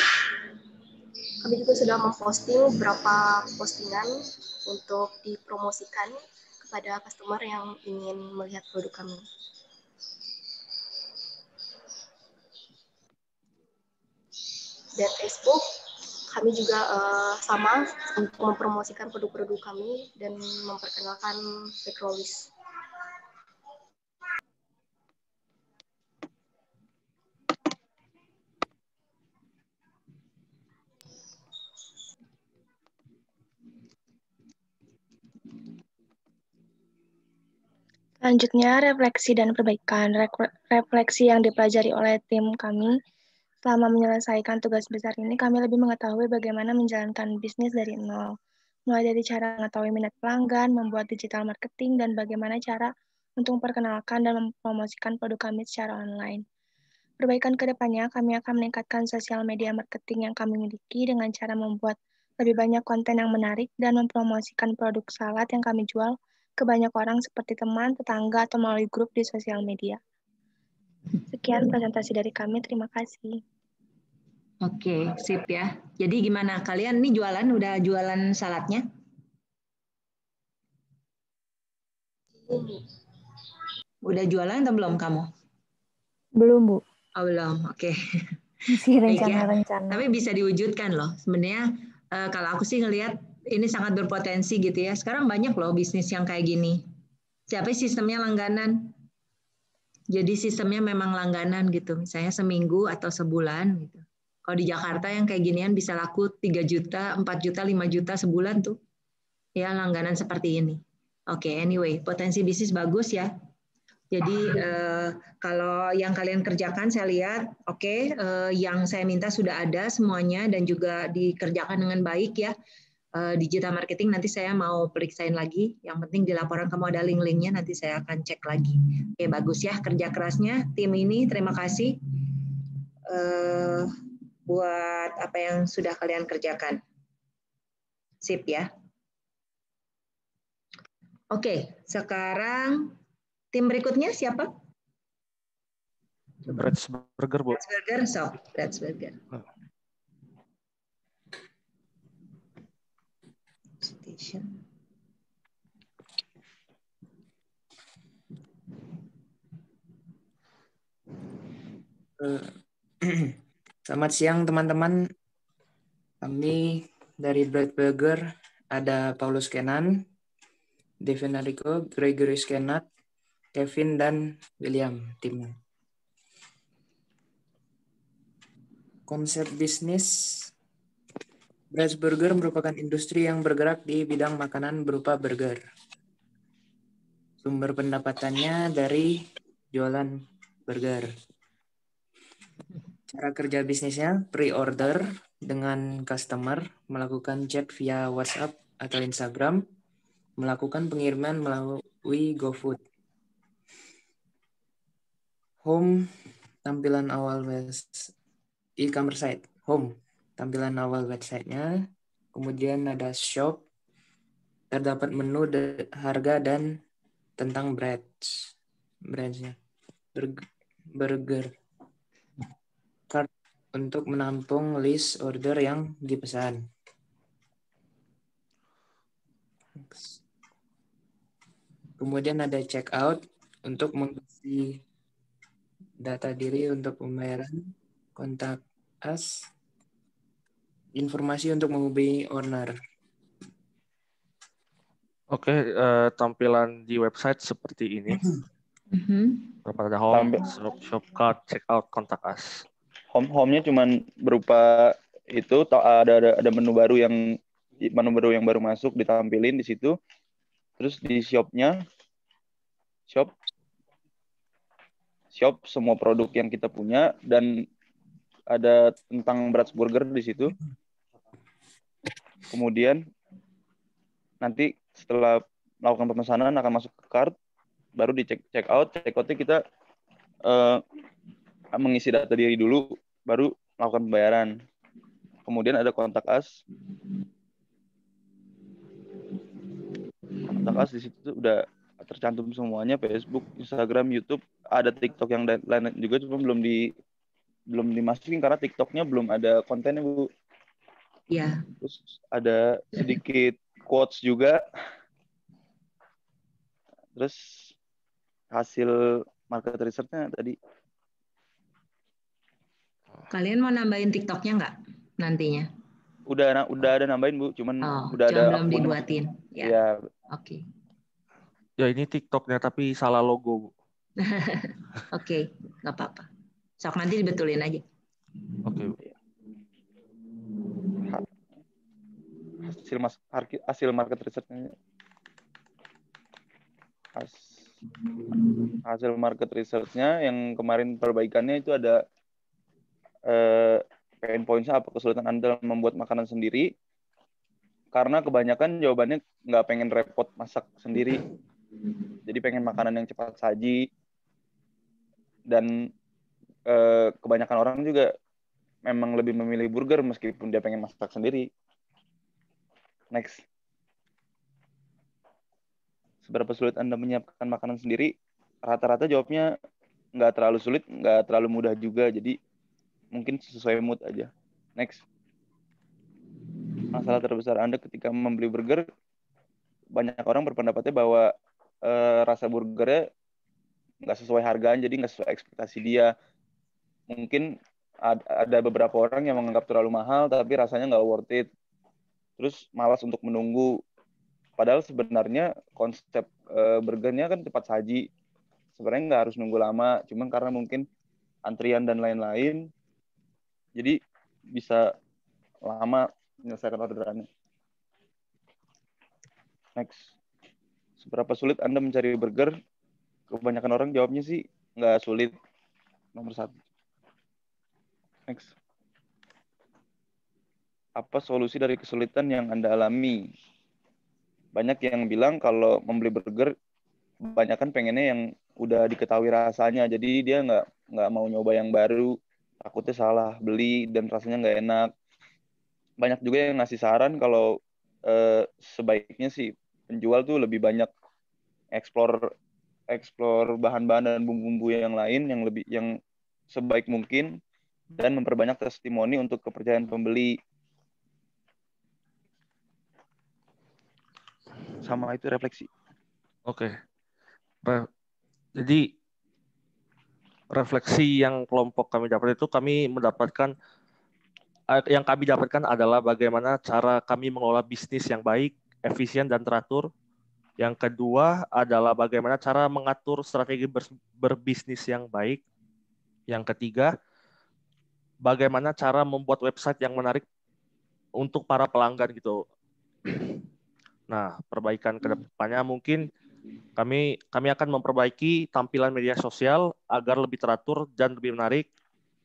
kami juga sudah memposting beberapa postingan untuk dipromosikan kepada customer yang ingin melihat produk kami. Dan Facebook, kami juga sama untuk mempromosikan produk-produk kami dan memperkenalkan Fake Rollis. Selanjutnya, refleksi dan perbaikan. Refleksi yang dipelajari oleh tim kami selama menyelesaikan tugas besar ini, kami lebih mengetahui bagaimana menjalankan bisnis dari nol. Mulai dari cara mengetahui minat pelanggan, membuat digital marketing, dan bagaimana cara untuk memperkenalkan dan mempromosikan produk kami secara online. Perbaikan ke depannya, kami akan meningkatkan sosial media marketing yang kami miliki dengan cara membuat lebih banyak konten yang menarik dan mempromosikan produk salad yang kami jual ke banyak orang seperti teman, tetangga, atau melalui grup di sosial media. Sekian presentasi dari kami, terima kasih. Oke, sip ya. Jadi gimana? Kalian nih jualan, udah jualan saladnya? Udah jualan atau belum kamu? Belum, Bu. Oh, belum, oke. Masih Baik ya. rencana-rencana. Tapi bisa diwujudkan loh. Sebenarnya kalau aku sih ngelihat ini sangat berpotensi gitu ya. Sekarang banyak loh bisnis yang kayak gini. Siapa sistemnya langganan? Jadi sistemnya memang langganan gitu. Misalnya seminggu atau sebulan gitu. Kalau di Jakarta yang kayak ginian bisa laku 3 juta, 4 juta, 5 juta sebulan tuh. Ya langganan seperti ini. Oke, anyway, potensi bisnis bagus ya. Jadi kalau yang kalian kerjakan saya lihat, oke, yang saya minta sudah ada semuanya dan juga dikerjakan dengan baik ya. Digital marketing nanti saya mau periksain lagi. Yang penting di laporan kamu ada link-linknya, nanti saya akan cek lagi. Oke, bagus ya kerja kerasnya tim ini. Terima kasih buat apa yang sudah kalian kerjakan. Sip ya. Oke, sekarang tim berikutnya siapa? Bratsburger, Bu. Bratsburger, so. Bratsburger. Selamat siang teman-teman. Kami dari Bread Burger ada Paulus Kenan, Devin Ariko, Gregory Skenat, Kevin dan William timnya. Konsep bisnis Bread Burger merupakan industri yang bergerak di bidang makanan berupa burger. Sumber pendapatannya dari jualan burger. Cara kerja bisnisnya pre-order dengan customer, melakukan chat via WhatsApp atau Instagram, melakukan pengiriman melalui GoFood. Home, tampilan awal e-commerce site. Home, tampilan awal websitenya. Kemudian ada shop, terdapat menu, harga, dan tentang brands-nya. Burger. Cart untuk menampung list order yang dipesan. Kemudian ada checkout untuk mengisi data diri untuk pembayaran, kontak us, informasi untuk menghubungi owner. Oke, tampilan di website seperti ini. Ada home, shop cart, checkout, kontak us. Home-nya cuman berupa itu ada menu baru yang baru masuk ditampilin di situ. Terus di shop-nya shop semua produk yang kita punya dan ada tentang Bratz Burger di situ. Kemudian nanti setelah melakukan pemesanan akan masuk ke cart, baru di check out-nya kita mengisi data diri dulu, baru melakukan pembayaran. Kemudian ada kontak us. Kontak us di situ udah tercantum semuanya, Facebook, Instagram, YouTube, ada TikTok yang lain juga, cuma belum dimasukin karena TikToknya belum ada kontennya, Bu. Iya. Terus ada sedikit quotes juga. Terus hasil market research-nya tadi. Kalian mau nambahin TikToknya nggak nantinya? Udah ada nambahin, Bu, cuman udah ada belum dibuatin. Ya. Oke. Ya ini TikToknya tapi salah logo, Bu. Oke, nggak apa-apa. Sok nanti dibetulin aja. Oke, Bu. Hasil market research-nya. Hasil market research-nya yang kemarin perbaikannya itu ada pain points-nya apa kesulitan Anda membuat makanan sendiri, karena kebanyakan jawabannya nggak pengen repot masak sendiri, jadi pengen makanan yang cepat saji, dan kebanyakan orang juga memang lebih memilih burger meskipun dia pengen masak sendiri. Next. Seberapa sulit Anda menyiapkan makanan sendiri? Rata-rata jawabnya nggak terlalu sulit, nggak terlalu mudah juga, jadi mungkin sesuai mood aja. Next. Masalah terbesar Anda ketika membeli burger, banyak orang berpendapatnya bahwa rasa burgernya nggak sesuai harganya, jadi nggak sesuai ekspektasi dia. Mungkin ada beberapa orang yang menganggap terlalu mahal, tapi rasanya nggak worth it. Terus malas untuk menunggu. Padahal sebenarnya konsep burgernya kan cepat saji. Sebenarnya nggak harus nunggu lama, cuman karena mungkin antrian dan lain-lain, jadi bisa lama menyelesaikan orderannya. Next. Seberapa sulit Anda mencari burger? Kebanyakan orang jawabnya sih nggak sulit. Nomor 1. Next. Apa solusi dari kesulitan yang Anda alami? Banyak yang bilang kalau membeli burger, kebanyakan pengennya yang udah diketahui rasanya. Jadi dia nggak mau nyoba yang baru. Takutnya salah beli dan rasanya nggak enak. Banyak juga yang ngasih saran kalau sebaiknya sih penjual tuh lebih banyak explore bahan-bahan dan bumbu-bumbu yang lain yang sebaik mungkin dan memperbanyak testimoni untuk kepercayaan pembeli. sama itu refleksi. Oke. Jadi refleksi yang kelompok kami dapat itu kami mendapatkan yang kami dapatkan adalah bagaimana cara kami mengelola bisnis yang baik, efisien dan teratur. Yang kedua adalah bagaimana cara mengatur strategi berbisnis yang baik. Yang ketiga, bagaimana cara membuat website yang menarik untuk para pelanggan gitu. Nah, perbaikan ke depannya mungkin kami akan memperbaiki tampilan media sosial agar lebih teratur dan lebih menarik,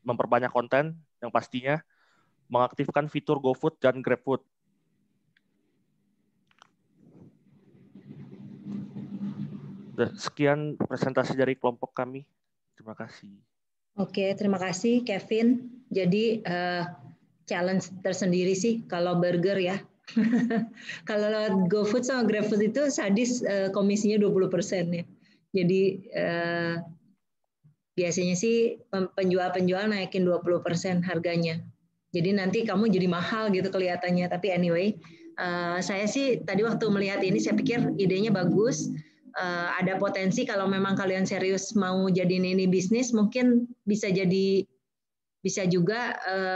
memperbanyak konten yang pastinya, mengaktifkan fitur GoFood dan GrabFood. Sekian presentasi dari kelompok kami. Terima kasih. Oke, terima kasih Kevin. Jadi challenge tersendiri sih kalau burger ya. Kalau lewat GoFood sama GrabFood itu sadis komisinya 20% ya. Jadi biasanya sih penjual-penjual naikin 20% harganya. Jadi nanti kamu jadi mahal gitu kelihatannya. Tapi anyway, saya sih tadi waktu melihat ini saya pikir idenya bagus. Ada potensi kalau memang kalian serius mau jadiin ini bisnis, mungkin bisa juga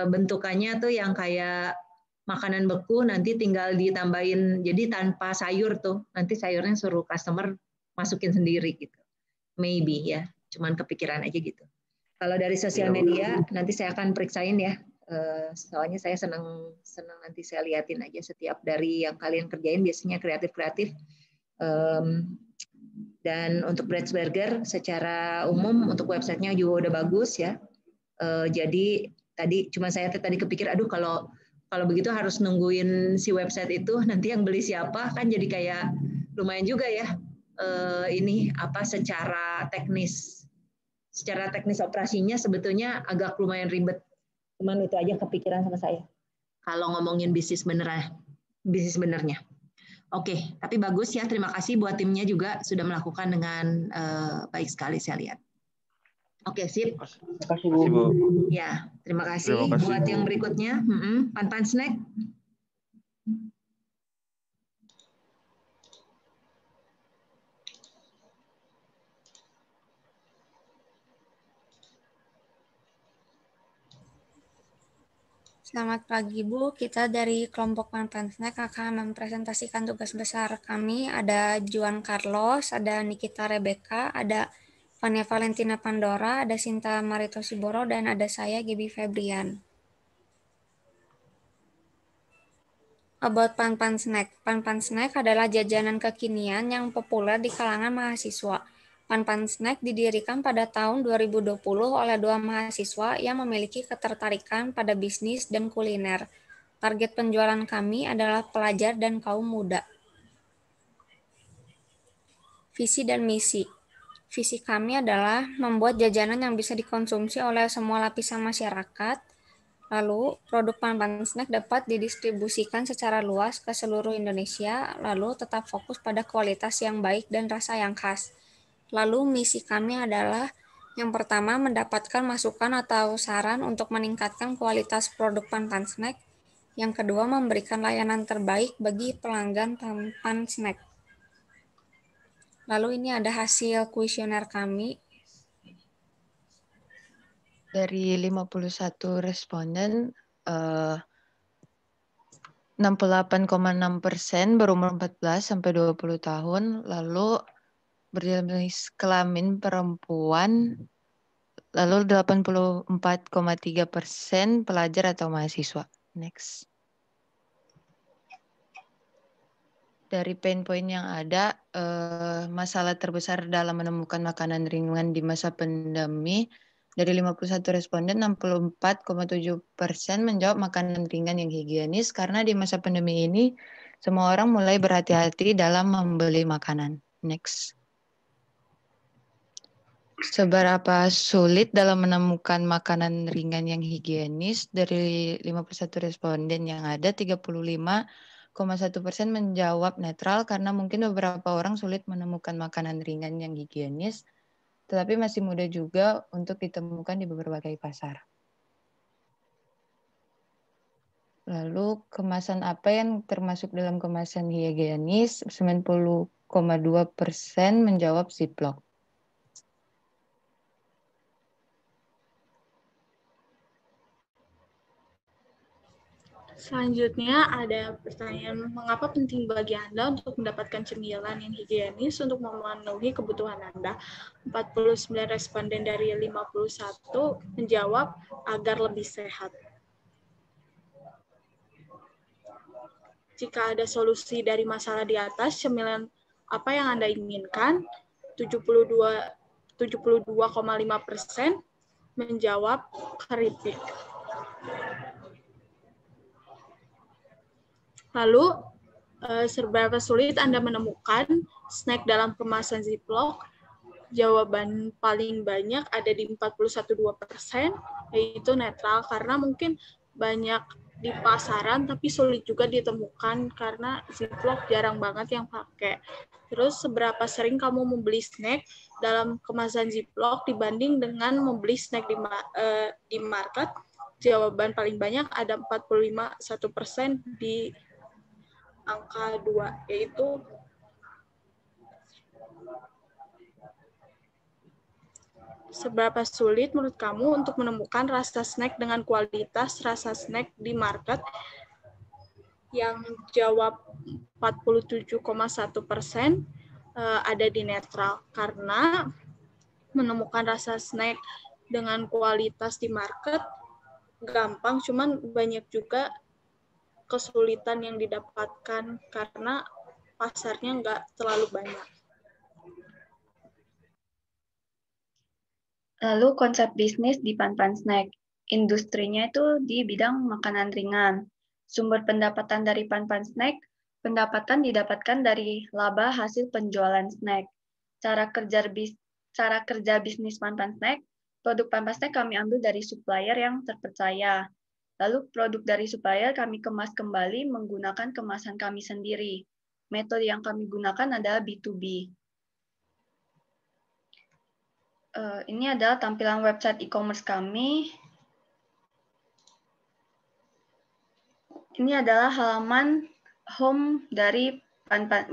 bentukannya tuh yang kayak makanan beku nanti tinggal ditambahin, jadi tanpa sayur tuh, nanti sayurnya suruh customer masukin sendiri gitu. Maybe ya, cuman kepikiran aja gitu. Kalau dari sosial media nanti saya akan periksain ya. Soalnya saya senang nanti saya liatin aja setiap dari yang kalian kerjain biasanya kreatif. Dan untuk Brett's Burger secara umum untuk websitenya juga udah bagus ya. Jadi saya tadi kepikir, aduh kalau begitu harus nungguin si website itu nanti yang beli siapa, kan jadi kayak lumayan juga ya. Ini secara teknis operasinya sebetulnya agak lumayan ribet. Cuman itu aja kepikiran sama saya. Kalau ngomongin bisnis benernya. Oke, tapi bagus ya. Terima kasih buat timnya juga sudah melakukan dengan baik sekali saya lihat. Oke, sip. Terima kasih, Bu. Ya, terima kasih. Buat yang berikutnya, Pan Snack. Selamat pagi, Bu. Kita dari kelompok Pan Snack akan mempresentasikan tugas besar kami. Ada Juan Carlos, ada Nikita Rebecca, ada Fania Valentina Pandora, ada Sinta Marito Siboro, dan ada saya, Gaby Febrian. About Pan Snack. Pan Snack adalah jajanan kekinian yang populer di kalangan mahasiswa. Pan Snack didirikan pada tahun 2020 oleh 2 mahasiswa yang memiliki ketertarikan pada bisnis dan kuliner. Target penjualan kami adalah pelajar dan kaum muda. Visi dan misi. Visi kami adalah membuat jajanan yang bisa dikonsumsi oleh semua lapisan masyarakat. Lalu, produk Pan Snack dapat didistribusikan secara luas ke seluruh Indonesia, lalu tetap fokus pada kualitas yang baik dan rasa yang khas. Lalu, misi kami adalah yang pertama, mendapatkan masukan atau saran untuk meningkatkan kualitas produk Pan Snack. Yang kedua, memberikan layanan terbaik bagi pelanggan Pan Snack. Lalu ini ada hasil kuesioner kami. Dari 51 responden, 68,6% berumur 14-20 tahun, lalu berjenis kelamin perempuan, lalu 84,3% pelajar atau mahasiswa. Next. Dari pain point yang ada, masalah terbesar dalam menemukan makanan ringan di masa pandemi, dari 51 responden, 64,7% menjawab makanan ringan yang higienis, karena di masa pandemi ini, semua orang mulai berhati-hati dalam membeli makanan. Next. Seberapa sulit dalam menemukan makanan ringan yang higienis? Dari 51 responden yang ada, 35,1% menjawab netral karena mungkin beberapa orang sulit menemukan makanan ringan yang higienis, tetapi masih mudah juga untuk ditemukan di berbagai pasar. Lalu kemasan apa yang termasuk dalam kemasan higienis? 90,2% menjawab Ziploc. Selanjutnya ada pertanyaan, mengapa penting bagi Anda untuk mendapatkan cemilan yang higienis untuk memenuhi kebutuhan Anda? 49 responden dari 51 menjawab agar lebih sehat. Jika ada solusi dari masalah di atas, cemilan apa yang Anda inginkan? 72,5% menjawab keripik. Lalu, seberapa sulit Anda menemukan snack dalam kemasan Ziploc? Jawaban paling banyak ada di 41,2%, yaitu netral, karena mungkin banyak di pasaran, tapi sulit juga ditemukan karena Ziploc jarang banget yang pakai. Terus, seberapa sering kamu membeli snack dalam kemasan Ziploc dibanding dengan membeli snack di market? Jawaban paling banyak ada 45,1% di angka 2, yaitu seberapa sulit menurut kamu untuk menemukan rasa snack dengan kualitas rasa snack di market? Yang jawab 47,1% ada di netral, karena menemukan rasa snack dengan kualitas di market gampang, cuman banyak juga kesulitan yang didapatkan karena pasarnya nggak terlalu banyak. Lalu konsep bisnis di Pan-Pan Snack. Industrinya itu di bidang makanan ringan. Sumber pendapatan dari Pan-Pan Snack, pendapatan didapatkan dari laba hasil penjualan snack. Cara kerja bisnis Pan-Pan Snack, produk Pan-Pan Snack kami ambil dari supplier yang terpercaya. Lalu produk dari supplier kami kemas kembali menggunakan kemasan kami sendiri. Metode yang kami gunakan adalah B2B. Ini adalah tampilan website e-commerce kami. Ini adalah halaman home dari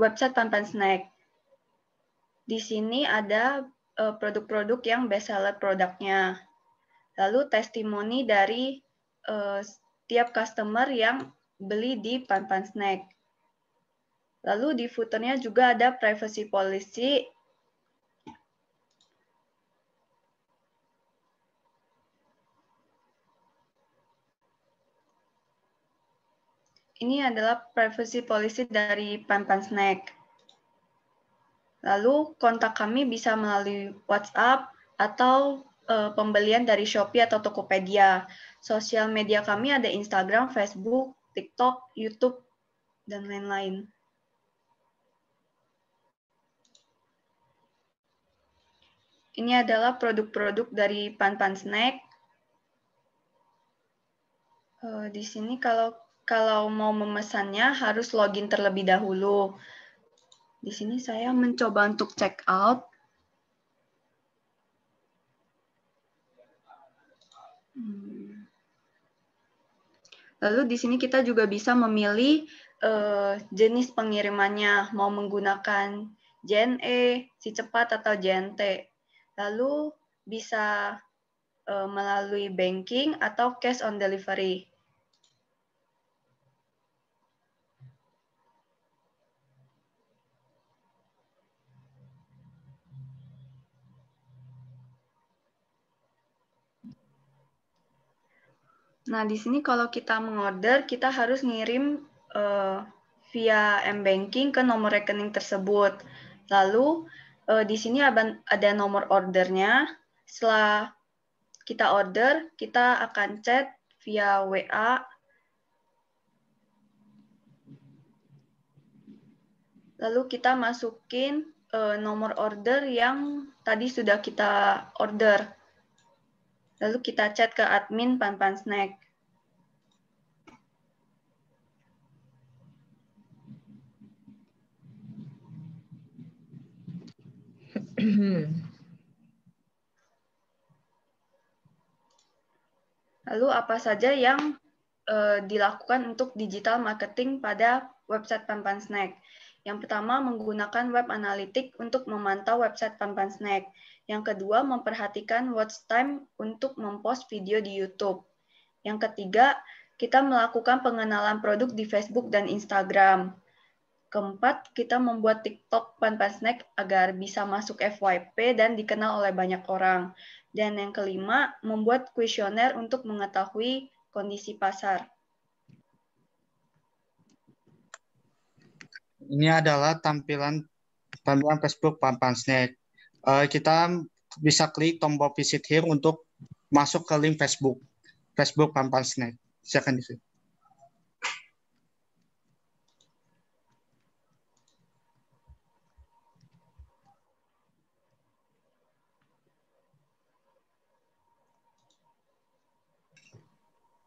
website Pan-Pan Snack. Di sini ada produk-produk yang best seller produknya. Lalu testimoni dari tiap customer yang beli di Pan-Pan Snack. Lalu di footernya juga ada privacy policy. Ini adalah privacy policy dari Pan-Pan Snack. Lalu kontak kami bisa melalui WhatsApp atau pembelian dari Shopee atau Tokopedia. Sosial media kami ada Instagram, Facebook, TikTok, YouTube, dan lain-lain. Ini adalah produk-produk dari Pan-Pan Snack. Di sini kalau mau memesannya harus login terlebih dahulu. Di sini saya mencoba untuk check out. Lalu di sini kita juga bisa memilih jenis pengirimannya, mau menggunakan JNE, si cepat atau JNT. Lalu bisa melalui banking atau cash on delivery. Nah, di sini kalau kita mengorder, kita harus ngirim via M-Banking ke nomor rekening tersebut. Lalu, di sini ada nomor ordernya. Setelah kita order, kita akan chat via WA. Lalu kita masukin nomor order yang tadi sudah kita order. Lalu kita chat ke admin Pan-Pan Snack. Lalu apa saja yang dilakukan untuk digital marketing pada website Panpan Snack. Yang pertama, menggunakan web analitik untuk memantau website Panpan Snack. Yang kedua, memperhatikan watch time untuk mempost video di YouTube. Yang ketiga, kita melakukan pengenalan produk di Facebook dan Instagram. Keempat, kita membuat TikTok Panpan Snack agar bisa masuk FYP dan dikenal oleh banyak orang. Dan yang kelima, membuat kuesioner untuk mengetahui kondisi pasar. Ini adalah tampilan Facebook Panpan Snack. Kita bisa klik tombol visit here untuk masuk ke link Facebook Panpan Snack. Silakan di sini.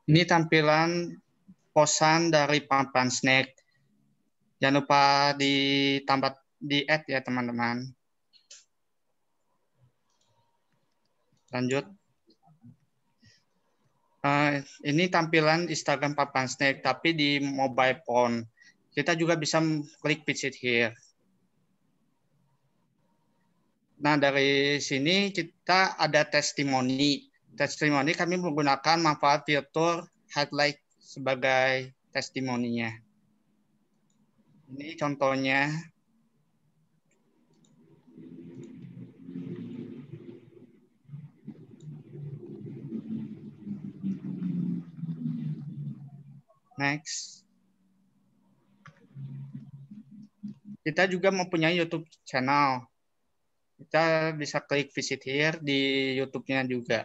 Ini tampilan posan dari Panpan Snack. Jangan lupa ditambah di add ya teman-teman. Lanjut. Ini tampilan Instagram Panpan Snack, tapi di mobile phone. Kita juga bisa klik visit here. Nah, dari sini kita ada testimoni. Testimoni kami menggunakan manfaat fitur highlight sebagai testimoninya. Ini contohnya. Next. Kita juga mempunyai YouTube channel. Kita bisa klik visit here di YouTube-nya juga.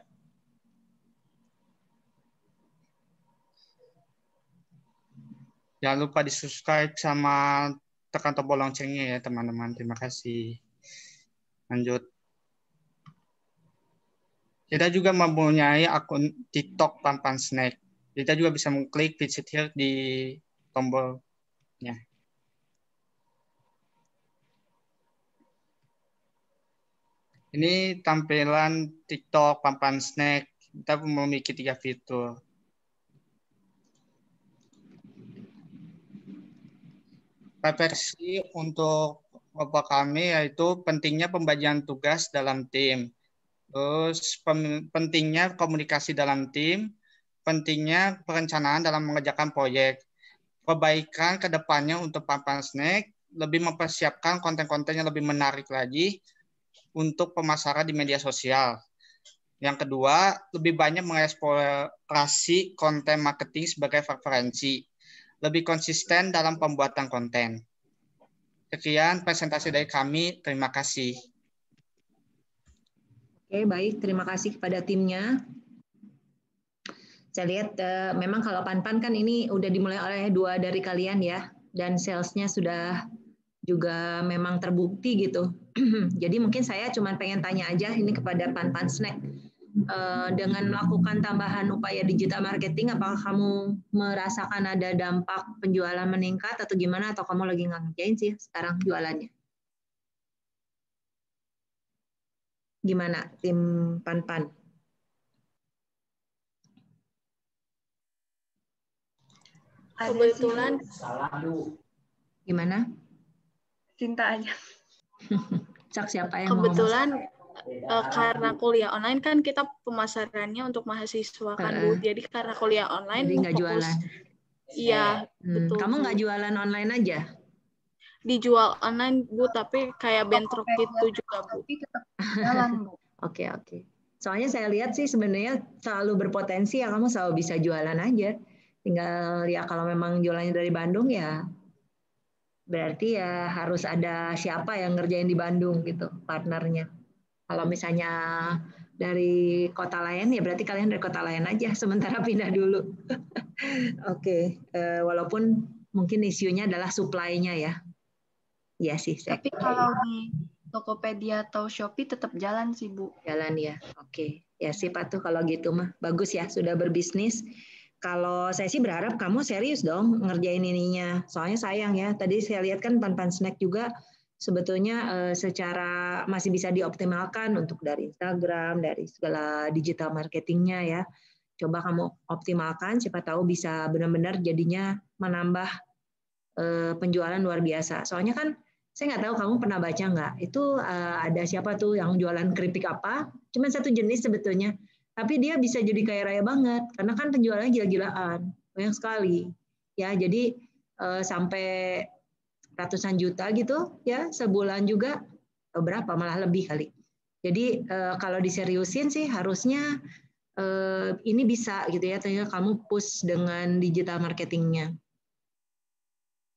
Jangan lupa di-subscribe sama tekan tombol loncengnya ya teman-teman. Terima kasih. Lanjut. Kita juga mempunyai akun TikTok Panpan Snack. Kita juga bisa mengklik visit here di tombolnya. Ini tampilan TikTok Panpan Snack. Kita memiliki 3 fitur. Preferensi untuk Bapak kami yaitu pentingnya pembagian tugas dalam tim. Terus pentingnya komunikasi dalam tim, pentingnya perencanaan dalam mengerjakan proyek. Perbaikan ke depannya untuk Panpan Snack lebih mempersiapkan konten-konten yang lebih menarik lagi untuk pemasaran di media sosial. Yang kedua, lebih banyak mengeksplorasi konten marketing sebagai referensi. Lebih konsisten dalam pembuatan konten. Sekian presentasi dari kami. Terima kasih. Oke, baik. Terima kasih kepada timnya. Saya lihat memang kalau Panpan kan ini udah dimulai oleh 2 dari kalian ya. Dan salesnya sudah juga memang terbukti gitu. Jadi mungkin saya cuma pengen tanya aja ini kepada Panpan Snack. Dengan melakukan tambahan upaya digital marketing, apakah kamu merasakan ada dampak penjualan meningkat atau gimana? Atau kamu lagi ngerjain sih sekarang jualannya? Gimana tim Panpan? Kebetulan. Gimana? Cinta aja. Cak siapa yang kebetulan karena kuliah online kan kita pemasarannya untuk mahasiswa kan Bu. Jadi karena kuliah online jadi nggak jualan. Iya, betul. Kamu nggak jualan online aja? Dijual online Bu, tapi kayak bentrok gitu juga Bu. Oke. Soalnya saya lihat sih sebenarnya selalu berpotensi ya, kamu selalu bisa jualan aja. Tinggal ya kalau memang jualannya dari Bandung ya berarti ya harus ada siapa yang ngerjain di Bandung gitu partnernya. Kalau misalnya dari kota lain ya berarti kalian dari kota lain aja sementara pindah dulu. Oke. Walaupun mungkin isunya adalah supply-nya ya. Iya sih. Tapi kalau di Tokopedia atau Shopee tetap jalan sih Bu. Jalan ya. Oke. Ya sih Pak tuh kalau gitu mah bagus ya sudah berbisnis. Kalau saya sih berharap kamu serius dong ngerjain ininya. Soalnya sayang ya, tadi saya lihat kan Panpan Snack juga sebetulnya secara masih bisa dioptimalkan untuk dari Instagram, dari segala digital marketingnya ya. Coba kamu optimalkan, siapa tahu bisa benar-benar jadinya menambah penjualan luar biasa. Soalnya kan saya nggak tahu kamu pernah baca nggak, itu ada siapa tuh yang jualan keripik apa, cuma satu jenis sebetulnya, tapi dia bisa jadi kaya raya banget, karena kan penjualannya gila-gilaan, banyak sekali. Ya, jadi sampai ratusan juta gitu, ya sebulan juga, berapa, malah lebih kali. Jadi kalau diseriusin sih harusnya ini bisa gitu ya, ternyata kamu push dengan digital marketingnya.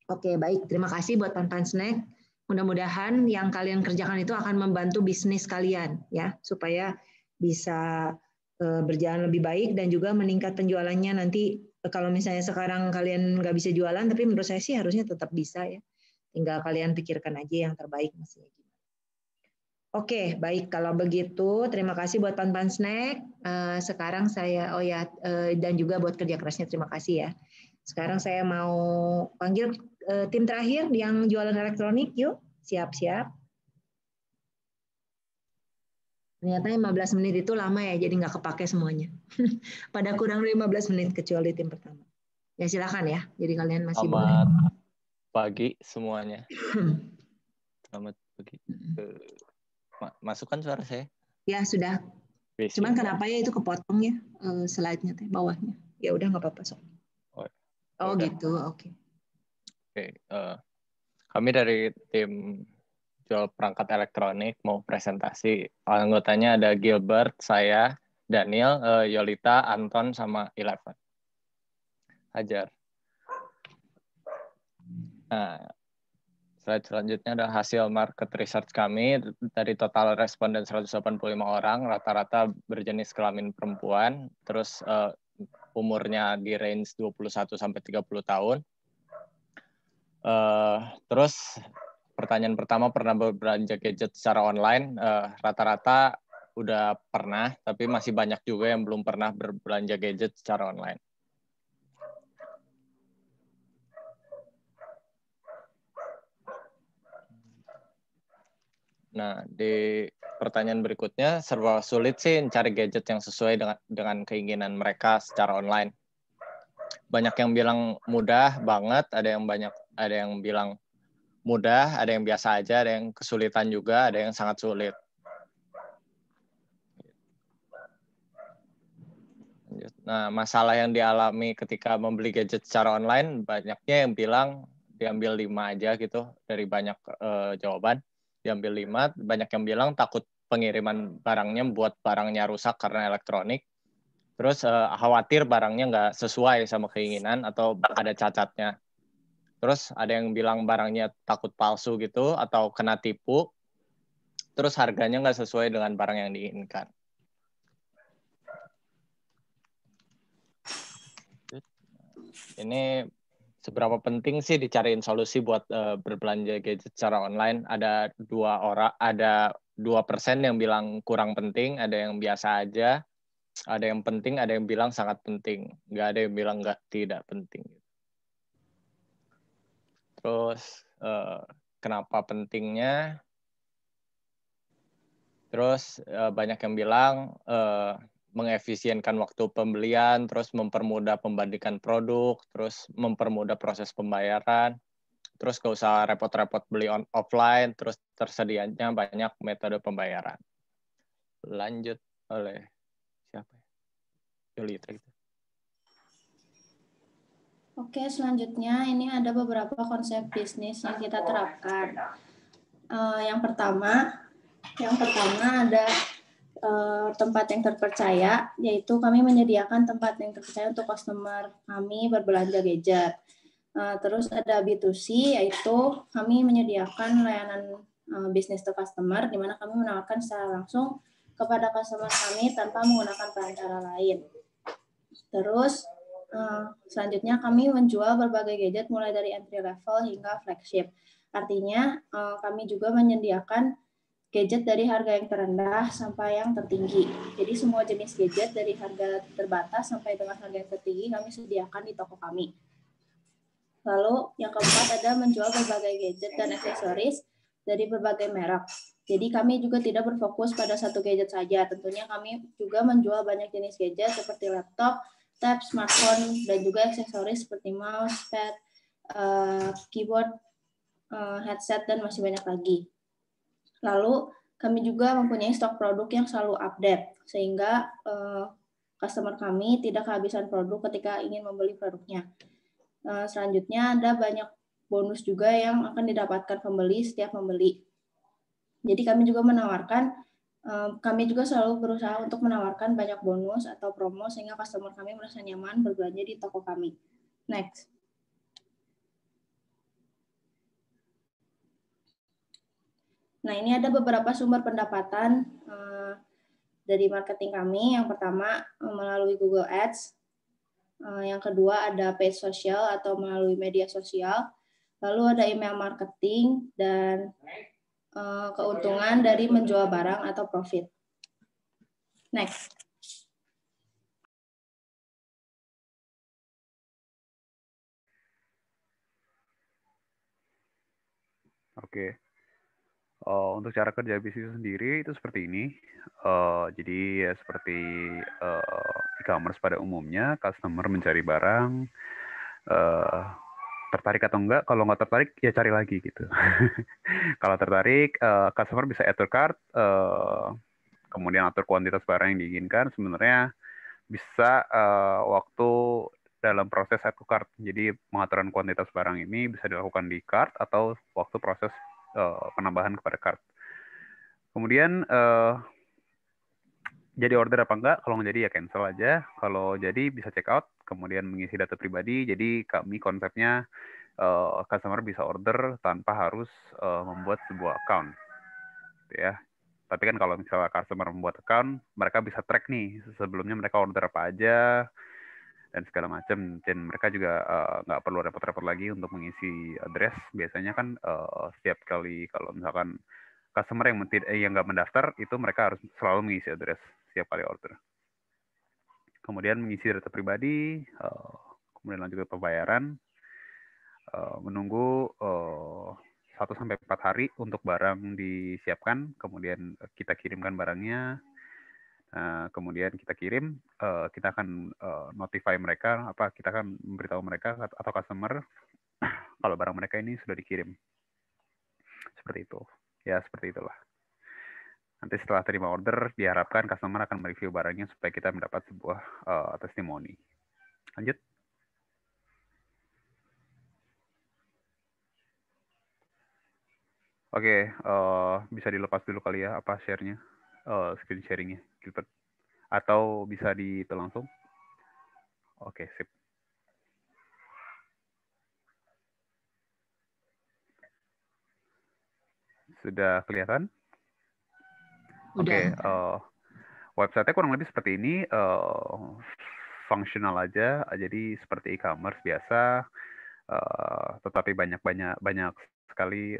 Oke, baik. Terima kasih buat Pan Snack. Mudah-mudahan yang kalian kerjakan itu akan membantu bisnis kalian ya, supaya bisa berjalan lebih baik dan juga meningkat penjualannya nanti. Kalau misalnya sekarang kalian nggak bisa jualan, tapi menurut saya sih harusnya tetap bisa ya. Tinggal kalian pikirkan aja yang terbaik mestinya. Oke, baik. Kalau begitu, terima kasih buat Pan Snack. Sekarang saya, dan juga buat kerja kerasnya, terima kasih ya. Sekarang saya mau panggil tim terakhir yang jualan elektronik, yuk. Siap-siap. Ternyata 15 menit itu lama ya, jadi nggak kepake semuanya. Pada kurang 15 menit, kecuali tim pertama. Ya silakan ya, jadi kalian masih boleh. Selamat pagi semuanya. Selamat pagi. Masukkan suara saya? Ya sudah. Cuman kenapa ya itu kepotong ya slide-nya teh bawahnya? Ya udah nggak apa-apa soal. Oh gitu, oke. Oke, kami dari tim jual perangkat elektronik mau presentasi. Anggotanya ada Gilbert, saya, Daniel, Yolita, Anton, sama Eleven. Hajar. Nah, slide selanjutnya ada hasil market research kami. Dari total responden 185 orang, rata-rata berjenis kelamin perempuan, terus umurnya di range 21 sampai 30 tahun. Terus pertanyaan pertama, pernah berbelanja gadget secara online? Rata-rata udah pernah, tapi masih banyak juga yang belum pernah berbelanja gadget secara online. Nah, di pertanyaan berikutnya, serba sulit sih mencari gadget yang sesuai dengan keinginan mereka secara online. Banyak yang bilang mudah banget, ada yang bilang mudah, ada yang biasa aja, ada yang kesulitan juga, ada yang sangat sulit. Nah, masalah yang dialami ketika membeli gadget secara online, banyaknya yang bilang diambil 5 aja gitu, dari banyak jawaban. Diambil 5, banyak yang bilang takut pengiriman barangnya buat barangnya rusak karena elektronik. Terus khawatir barangnya nggak sesuai sama keinginan atau ada cacatnya. Terus ada yang bilang barangnya takut palsu gitu atau kena tipu. Terus harganya nggak sesuai dengan barang yang diinginkan. Ini seberapa penting sih dicariin solusi buat berbelanja gadget secara online? Ada 2% yang bilang kurang penting, ada yang biasa aja, ada yang penting, ada yang bilang sangat penting, nggak ada yang bilang tidak penting. Terus kenapa pentingnya? Terus banyak yang bilang mengefisienkan waktu pembelian, terus mempermudah pembandingan produk, terus mempermudah proses pembayaran, terus gak usah repot-repot beli offline, terus tersedianya banyak metode pembayaran. Lanjut oleh siapa? Yolita gitu. Oke, selanjutnya ini ada beberapa konsep bisnis yang kita terapkan. Yang pertama ada tempat yang terpercaya, yaitu kami menyediakan tempat yang terpercaya untuk customer kami berbelanja gadget. Terus ada B2C, yaitu kami menyediakan layanan business to customer, di mana kami menawarkan secara langsung kepada customer kami tanpa menggunakan perantara lain. Terus selanjutnya kami menjual berbagai gadget mulai dari entry level hingga flagship. Artinya kami juga menyediakan gadget dari harga yang terendah sampai yang tertinggi. Jadi semua jenis gadget dari harga terbatas sampai dengan harga yang tertinggi kami sediakan di toko kami. Lalu yang keempat ada menjual berbagai gadget dan aksesoris dari berbagai merek. Jadi kami juga tidak berfokus pada satu gadget saja. Tentunya kami juga menjual banyak jenis gadget seperti laptop, tab, smartphone, dan juga aksesoris seperti mouse, pad, keyboard, headset, dan masih banyak lagi. Lalu kami juga mempunyai stok produk yang selalu update, sehingga customer kami tidak kehabisan produk ketika ingin membeli produknya. Selanjutnya ada banyak bonus juga yang akan didapatkan pembeli setiap membeli. Jadi kami juga selalu berusaha untuk menawarkan banyak bonus atau promo sehingga customer kami merasa nyaman berbelanja di toko kami. Next. Nah, ini ada beberapa sumber pendapatan dari marketing kami. Yang pertama melalui Google Ads. Yang kedua ada paid social atau melalui media sosial. Lalu ada email marketing dan keuntungan dari menjual barang atau profit. Next. Oke. Untuk cara kerja bisnis sendiri itu seperti ini. Jadi ya seperti e-commerce pada umumnya, customer mencari barang, tertarik atau enggak. Kalau nggak tertarik ya cari lagi gitu. Kalau tertarik, customer bisa add to cart, kemudian atur kuantitas barang yang diinginkan. Sebenarnya bisa waktu dalam proses add to cart. Jadi pengaturan kuantitas barang ini bisa dilakukan di cart atau waktu proses penambahan kepada cart. Kemudian jadi order apa enggak? Kalau nggak jadi ya cancel aja. Kalau jadi bisa check out, kemudian mengisi data pribadi. Jadi kami konsepnya customer bisa order tanpa harus membuat sebuah account, gitu ya. Tapi kan kalau misalnya customer membuat account, mereka bisa track nih sebelumnya mereka order apa aja dan segala macam. Dan mereka juga nggak perlu repot-repot lagi untuk mengisi address. Biasanya kan setiap kali kalau misalkan customer yang nggak mendaftar itu mereka harus selalu mengisi address setiap kali order. Kemudian mengisi data pribadi, kemudian lanjut ke pembayaran, menunggu 1-4 hari untuk barang disiapkan, kemudian kita kirimkan barangnya, kemudian kita kirim, kita akan notify mereka, kita akan memberitahu mereka atau customer kalau barang mereka ini sudah dikirim. Seperti itu. Ya, seperti itulah. Nanti setelah terima order, diharapkan customer akan mereview barangnya supaya kita mendapat sebuah testimoni. Lanjut. Oke, bisa dilepas dulu kali ya, share-nya, screen sharing-nya, Gilbert. Atau bisa itu langsung. Oke, sip. Sudah kelihatan? Oke, website-nya kurang lebih seperti ini, fungsional aja, jadi seperti e-commerce biasa, tetapi banyak sekali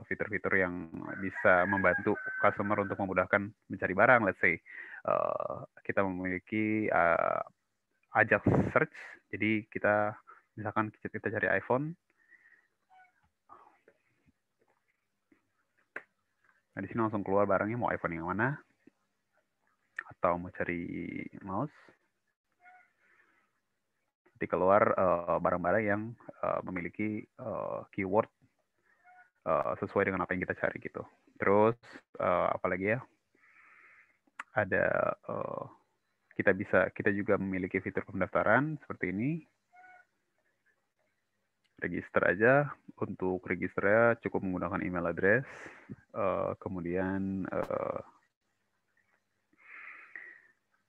fitur-fitur yang bisa membantu customer untuk memudahkan mencari barang. Let's say kita memiliki Ajax search, jadi kita misalkan kita cari iPhone. Nah, di sini langsung keluar barangnya, mau iPhone yang mana, atau mau cari mouse. Nanti keluar barang-barang yang memiliki keyword sesuai dengan apa yang kita cari gitu. Terus apalagi ya? Ada kita juga memiliki fitur pendaftaran seperti ini. Register aja. Untuk registernya cukup menggunakan email address. Kemudian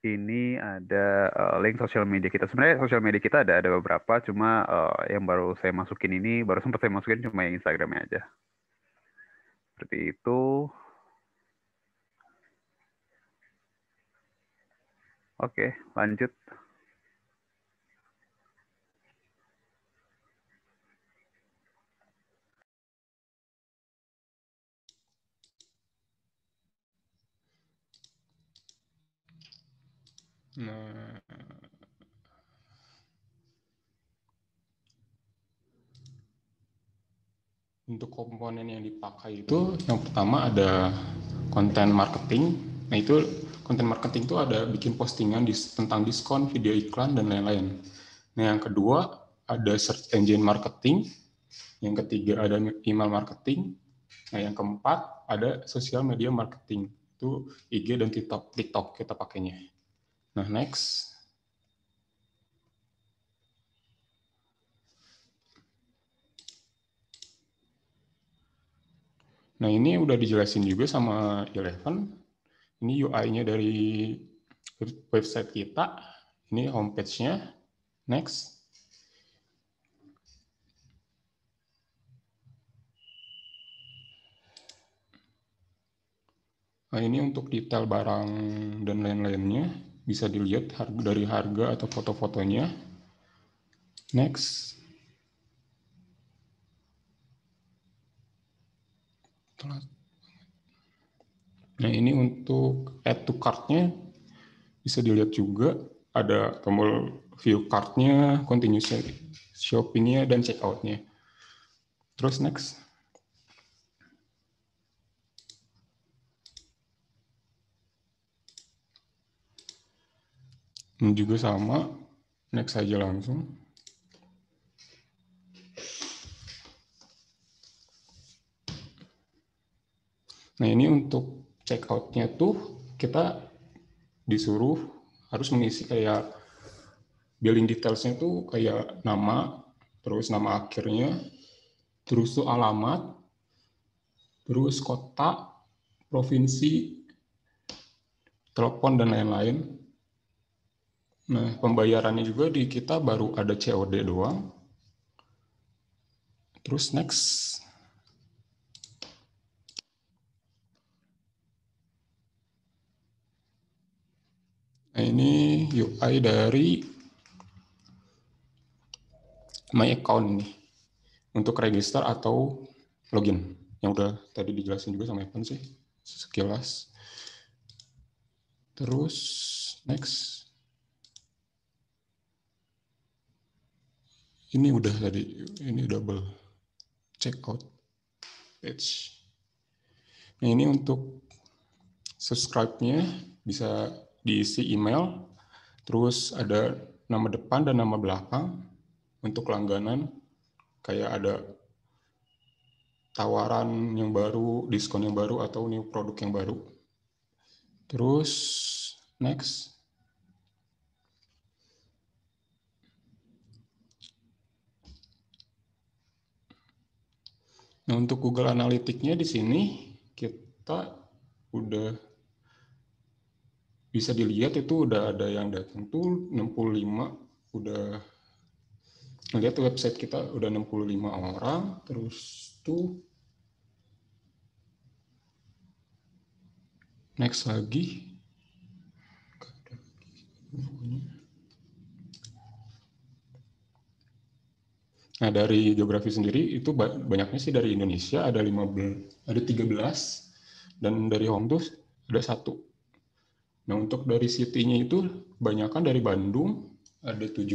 ini ada link sosial media kita. Sebenarnya sosial media kita ada beberapa, cuma yang baru saya masukin ini, baru sempat saya masukin cuma yang Instagramnya aja. Seperti itu. Oke, lanjut. Nah, Untuk komponen yang dipakai itu yang pertama ada konten marketing. Nah itu konten marketing itu ada bikin postingan tentang diskon, video iklan, dan lain-lain. Nah yang kedua ada search engine marketing. Yang ketiga ada email marketing. Nah yang keempat ada sosial media marketing. Itu IG dan TikTok kita pakainya. Nah next. Nah, ini udah dijelasin juga sama Eleven. Ini UI-nya dari website kita. Ini homepage-nya. Next. Nah, ini untuk detail barang dan lain-lainnya. Bisa dilihat dari harga atau foto-fotonya. Next. Nah, ini untuk add to cart-nya bisa dilihat juga. Ada tombol view cart-nya, continue shopping-nya, dan checkout-nya. Terus next. Ini juga sama. Next aja langsung. Nah, ini untuk checkout-nya tuh kita disuruh harus mengisi kayak billing details-nya tuh kayak nama, terus nama akhirnya, terus tuh alamat, terus kota, provinsi, telepon, dan lain-lain. Nah, pembayarannya juga di kita baru ada COD doang. Terus next. Nah, ini UI dari My Account nih. Untuk register atau login. Yang udah tadi dijelasin juga sama Evan sih. Sekilas. Terus next. Ini udah tadi. Ini double checkout page. Nah, ini untuk subscribe-nya bisa diisi email, terus ada nama depan dan nama belakang. Untuk langganan, kayak ada tawaran yang baru, diskon yang baru, atau new produk yang baru. Terus, next. Nah, untuk Google Analytics-nya di sini, kita udah bisa dilihat itu udah ada yang datang tuh 65, udah lihat website kita udah 65 orang, terus tuh next lagi. Nah, dari geografi sendiri itu banyaknya sih dari Indonesia ada 15, ada 13, dan dari Hong Kong ada 1. Nah, untuk dari city-nya itu banyakkan dari Bandung ada 7.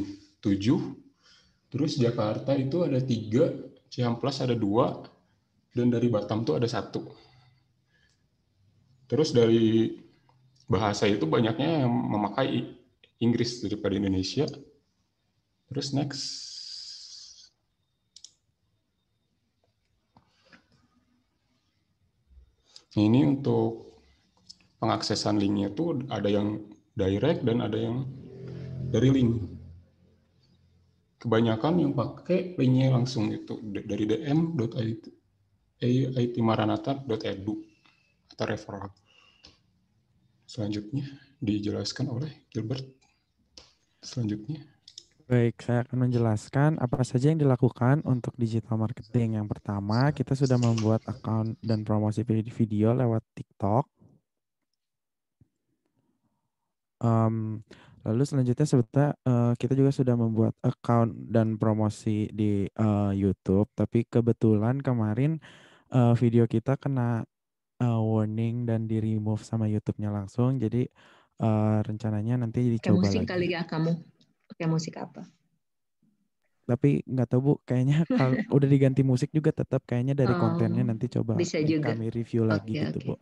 Terus Jakarta itu ada 3, Ciamplas ada 2, dan dari Batam tuh ada 1. Terus dari bahasa itu banyaknya yang memakai Inggris daripada Indonesia. Terus next. Ini untuk pengaksesan linknya tuh ada yang direct dan ada yang dari link. Kebanyakan yang pakai linknya langsung itu dari dm.itmaranatha.edu atau referral. Selanjutnya dijelaskan oleh Gilbert. Selanjutnya. Baik, saya akan menjelaskan apa saja yang dilakukan untuk digital marketing. Yang pertama, kita sudah membuat akun dan promosi video lewat TikTok. Lalu selanjutnya sebetulnya kita juga sudah membuat account dan promosi di YouTube. Tapi kebetulan kemarin video kita kena warning dan di-remove sama YouTube-nya langsung. Jadi rencananya nanti dicoba musik lagi. kali ya kamu? Pakai musik apa? Tapi nggak tahu Bu, kayaknya kalau udah diganti musik juga tetap kayaknya dari kontennya Oh, nanti coba bisa juga. kami review lagi Oke, gitu oke. Bu.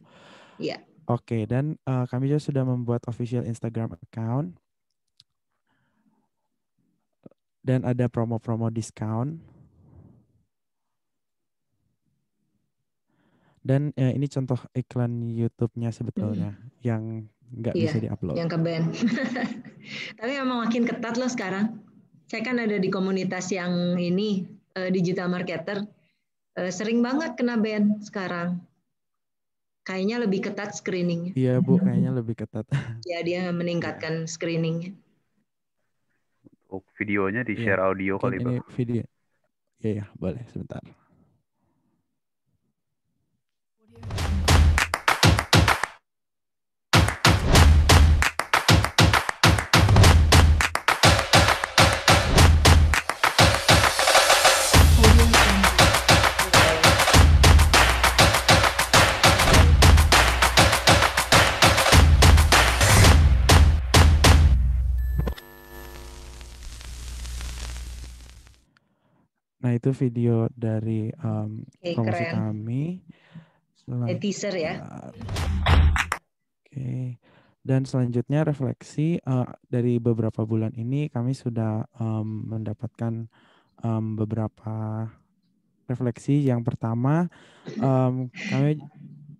Iya. Oke, dan kami juga sudah membuat official Instagram account dan ada promo-promo diskon. Dan ini contoh iklan YouTube-nya sebetulnya yang nggak bisa Iya, diupload. yang ke band. Tapi memang makin ketat loh sekarang. Saya kan ada di komunitas yang ini digital marketer. Sering banget kena ban sekarang. Kayaknya lebih ketat screeningnya. Iya Bu, kayaknya lebih ketat. Ya, dia meningkatkan screeningnya. Untuk videonya di share Iya, audio mungkin kali ini Pak. video. Iya, boleh sebentar. Nah, itu video dari promosi keren. kami. Teaser ya. Oke. Dan selanjutnya refleksi dari beberapa bulan ini kami sudah mendapatkan beberapa refleksi. Yang pertama, kami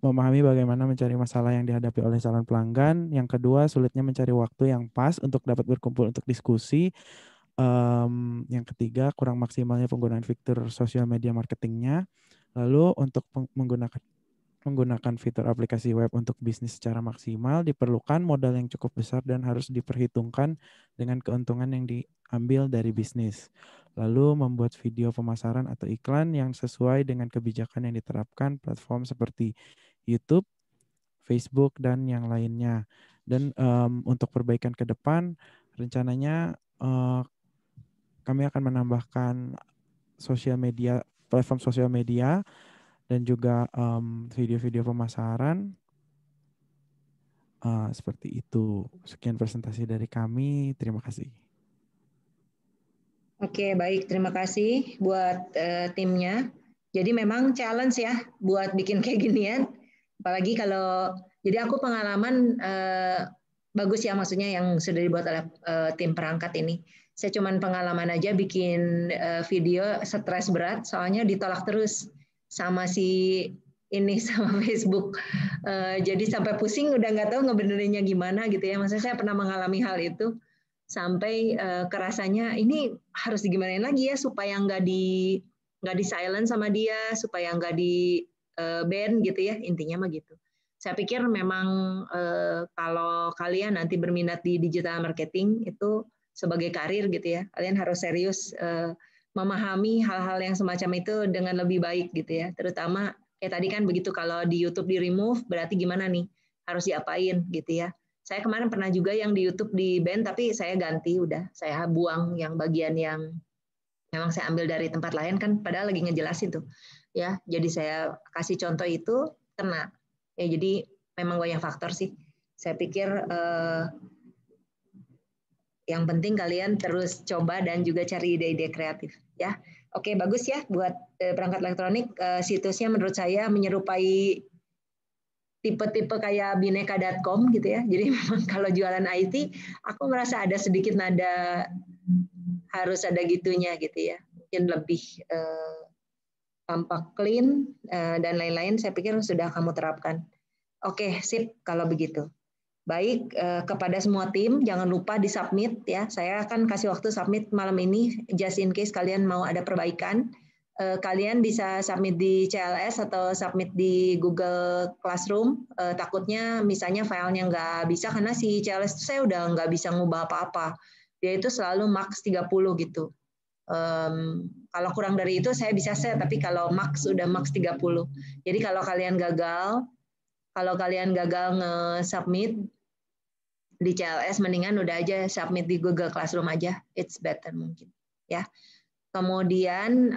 memahami bagaimana mencari masalah yang dihadapi oleh calon pelanggan. Yang kedua, sulitnya mencari waktu yang pas untuk dapat berkumpul untuk diskusi. Yang ketiga, kurang maksimalnya penggunaan fitur sosial media marketingnya. Lalu untuk menggunakan fitur aplikasi web untuk bisnis secara maksimal diperlukan modal yang cukup besar dan harus diperhitungkan dengan keuntungan yang diambil dari bisnis. Lalu membuat video pemasaran atau iklan yang sesuai dengan kebijakan yang diterapkan platform seperti YouTube, Facebook, dan yang lainnya. Dan untuk perbaikan ke depan, rencananya kami akan menambahkan sosial media, platform sosial media, dan juga video-video pemasaran. Seperti itu. Sekian presentasi dari kami. Terima kasih. Oke, baik. Terima kasih buat timnya. Jadi memang challenge ya buat bikin kayak ginian. Apalagi kalau, jadi aku pengalaman bagus ya, maksudnya yang sudah dibuat oleh tim perangkat ini. Saya cuman pengalaman aja bikin video stres berat, soalnya ditolak terus sama si ini sama Facebook. Jadi sampai pusing udah nggak tahu ngebenerinnya gimana gitu ya. Maksudnya saya pernah mengalami hal itu sampai kerasanya ini harus digimanain lagi ya supaya nggak di silent sama dia, supaya nggak di ban gitu ya, intinya mah gitu. Saya pikir memang kalau kalian nanti berminat di digital marketing itu sebagai karir gitu ya, kalian harus serius memahami hal-hal yang semacam itu dengan lebih baik gitu ya. Terutama kayak tadi kan begitu, kalau di YouTube di remove berarti gimana nih, harus diapain gitu ya. Saya kemarin pernah juga yang di YouTube di ban, tapi saya ganti, udah saya buang yang bagian yang memang saya ambil dari tempat lain kan, padahal lagi ngejelasin tuh ya. Jadi saya kasih contoh itu kena ya. Jadi memang banyak faktor sih. Saya pikir yang penting kalian terus coba dan juga cari ide-ide kreatif ya. Oke, bagus ya buat perangkat elektronik. Situsnya menurut saya menyerupai tipe-tipe kayak bineka.com gitu ya. Jadi memang kalau jualan IT, aku merasa ada sedikit nada harus ada gitunya gitu ya. Mungkin lebih tampak clean dan lain-lain. Saya pikir sudah kamu terapkan. Oke, sip kalau begitu. Baik, kepada semua tim, jangan lupa di-submit ya. Saya akan kasih waktu submit malam ini, just in case kalian mau ada perbaikan. Kalian bisa submit di CLS atau submit di Google Classroom. Takutnya misalnya filenya nggak bisa, karena si CLS itu saya udah nggak bisa ngubah apa-apa. Dia itu selalu max 30 gitu. Kalau kurang dari itu saya bisa set, tapi kalau max udah max 30. Jadi kalau kalian gagal nge-submit di CLS, mendingan udah aja submit di Google Classroom aja, it's better mungkin ya. Kemudian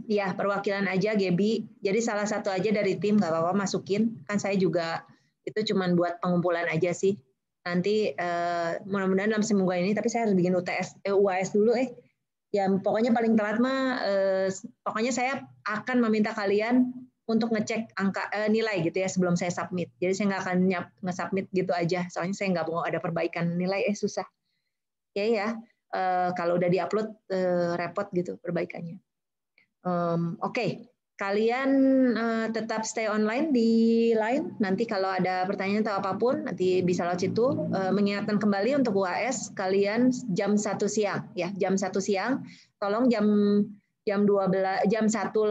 ya perwakilan aja Gebi, jadi salah satu aja dari tim nggak apa-apa masukin, kan saya juga itu cuman buat pengumpulan aja sih. Nanti mudah-mudahan dalam seminggu ini, tapi saya harus bikin UAS dulu Ya pokoknya paling telat mah, pokoknya saya akan meminta kalian untuk ngecek angka nilai gitu ya sebelum saya submit. Jadi saya nggak akan nge-submit gitu aja, soalnya saya nggak mau ada perbaikan nilai, susah. Oke ya, kalau udah diupload repot gitu perbaikannya. Oke. Kalian tetap stay online di Line. Nanti kalau ada pertanyaan atau apapun, nanti bisa lewat situ. Mengingatkan kembali untuk UAS, kalian jam 1 siang, ya jam 1 siang. Tolong jam 1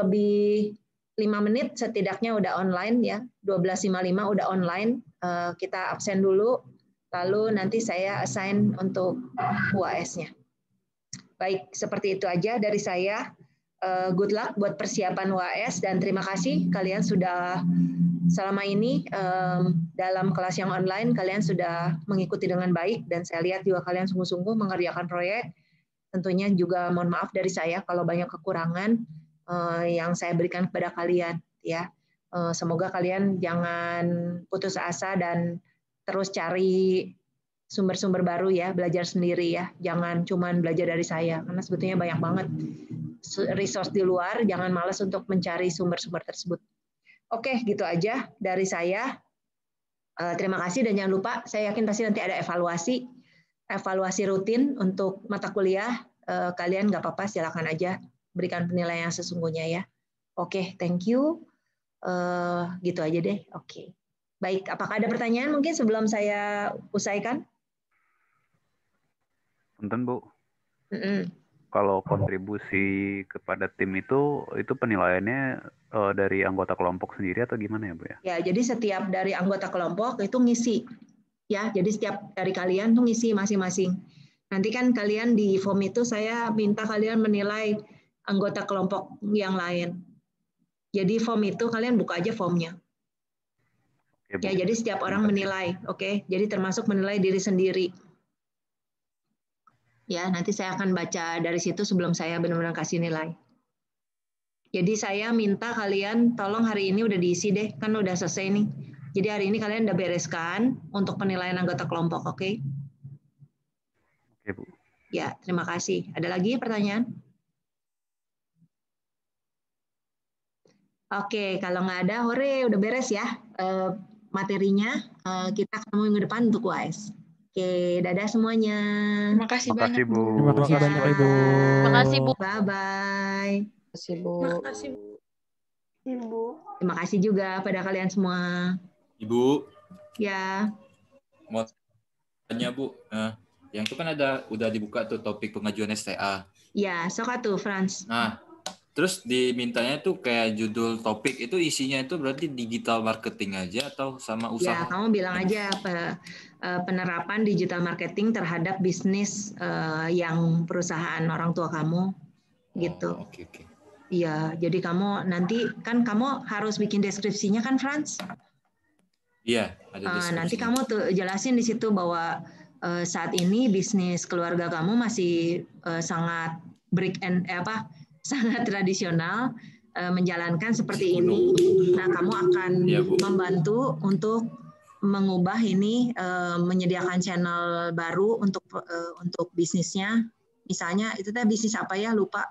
lebih 5 menit setidaknya udah online ya. 12.55 udah online. Kita absen dulu, lalu nanti saya assign untuk UAS-nya. Baik, seperti itu aja dari saya. Good luck buat persiapan UAS dan terima kasih kalian sudah selama ini dalam kelas yang online kalian sudah mengikuti dengan baik dan saya lihat juga kalian sungguh-sungguh mengerjakan proyek. Tentunya juga mohon maaf dari saya kalau banyak kekurangan yang saya berikan kepada kalian ya. Semoga kalian jangan putus asa dan terus cari sumber-sumber baru ya, belajar sendiri ya. Jangan cuman belajar dari saya karena sebetulnya banyak banget resource di luar, jangan malas untuk mencari sumber-sumber tersebut. Oke, gitu aja dari saya. Terima kasih dan jangan lupa, saya yakin pasti nanti ada evaluasi rutin untuk mata kuliah. Kalian nggak apa-apa, silakan aja berikan penilaian yang sesungguhnya ya. Oke, thank you. Gitu aja deh. Oke. Baik, apakah ada pertanyaan mungkin sebelum saya usaikan? Punten, Bu. Kalau kontribusi kepada tim itu penilaiannya dari anggota kelompok sendiri atau gimana ya, Bu ya? Ya, jadi setiap dari anggota kelompok itu ngisi. Ya, jadi setiap dari kalian tuh ngisi masing-masing. Nanti kan kalian di form itu saya minta kalian menilai anggota kelompok yang lain. Jadi form itu kalian buka aja formnya. Ya, jadi setiap orang menilai, oke? Jadi termasuk menilai diri sendiri. Ya, nanti saya akan baca dari situ sebelum saya benar-benar kasih nilai. Jadi saya minta kalian tolong hari ini udah diisi deh, kan udah selesai nih. Jadi hari ini kalian udah bereskan untuk penilaian anggota kelompok, oke? Oke, Bu. Ya, terima kasih. Ada lagi pertanyaan? Oke, kalau nggak ada, hore, udah beres ya materinya. Kita ketemu minggu depan untuk UAS. Oke, dadah semuanya. Terima kasih banyak, Bu. Terima kasih banyak, Ibu. Terima kasih, Bu. Bye-bye. Terima kasih, Bu. Terima kasih, Ibu. Terima kasih juga pada kalian semua. Ibu. Ya. Mau tanya, Bu. Yang itu kan udah dibuka tuh topik pengajuan STA. Ya, sok tuh, Franz. Nah, terus dimintanya tuh kayak judul topik itu isinya itu berarti digital marketing aja atau sama usaha? Ya, kamu bilang aja penerapan digital marketing terhadap bisnis yang perusahaan orang tua kamu, gitu. Oke. Iya, jadi kamu nanti kan kamu harus bikin deskripsinya kan, Franz? Iya, ada deskripsinya. Nanti kamu tuh jelasin di situ bahwa saat ini bisnis keluarga kamu masih sangat sangat tradisional, menjalankan seperti ini. Nah, kamu akan membantu untuk mengubah ini, menyediakan channel baru untuk bisnisnya. Misalnya itu teh bisnis apa ya, lupa.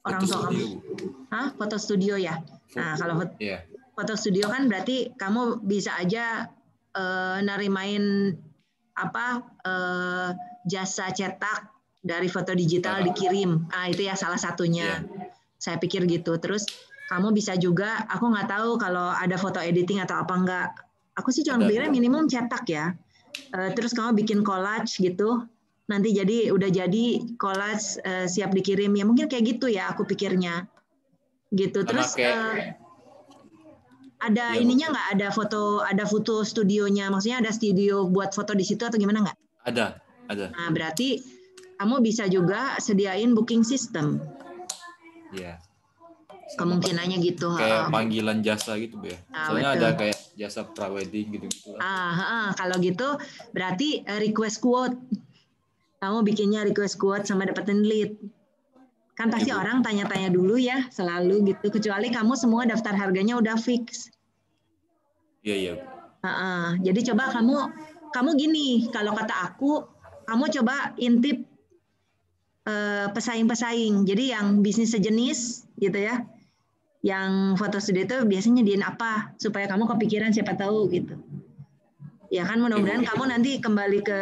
Orang tua kamu. Foto studio ya. Nah, kalau foto studio kan berarti kamu bisa aja narimain jasa cetak dari foto digital dikirim. Itu ya salah satunya. Saya pikir gitu. Terus kamu bisa juga, aku nggak tahu kalau ada foto editing atau apa enggak. Aku sih cuma pikirnya minimum cetak ya. Terus kamu bikin collage gitu. Nanti udah jadi collage siap dikirim. Ya mungkin kayak gitu ya aku pikirnya. Gitu. Terus ada ininya nggak? Ada foto studionya. maksudnya ada studio buat foto di situ atau gimana nggak? Ada. Nah, berarti kamu bisa juga sediain booking system. Iya. Kemungkinannya gitu. Kayak panggilan jasa gitu, Bu ya. Soalnya betul. ada kayak jasa prawedding gitu-gitu. Kalau gitu berarti request quote. Kamu bikinnya request quote sama dapetin lead. Kan pasti orang tanya-tanya dulu ya, selalu gitu. Kecuali kamu semua daftar harganya udah fix. Iya. Jadi coba kamu gini, kalau kata aku, kamu coba intip pesaing-pesaing. Jadi yang bisnis sejenis gitu ya, yang foto studio itu biasanya nyediain apa supaya kamu kepikiran, siapa tahu gitu. Ya kan, mudah-mudahan kamu nanti kembali ke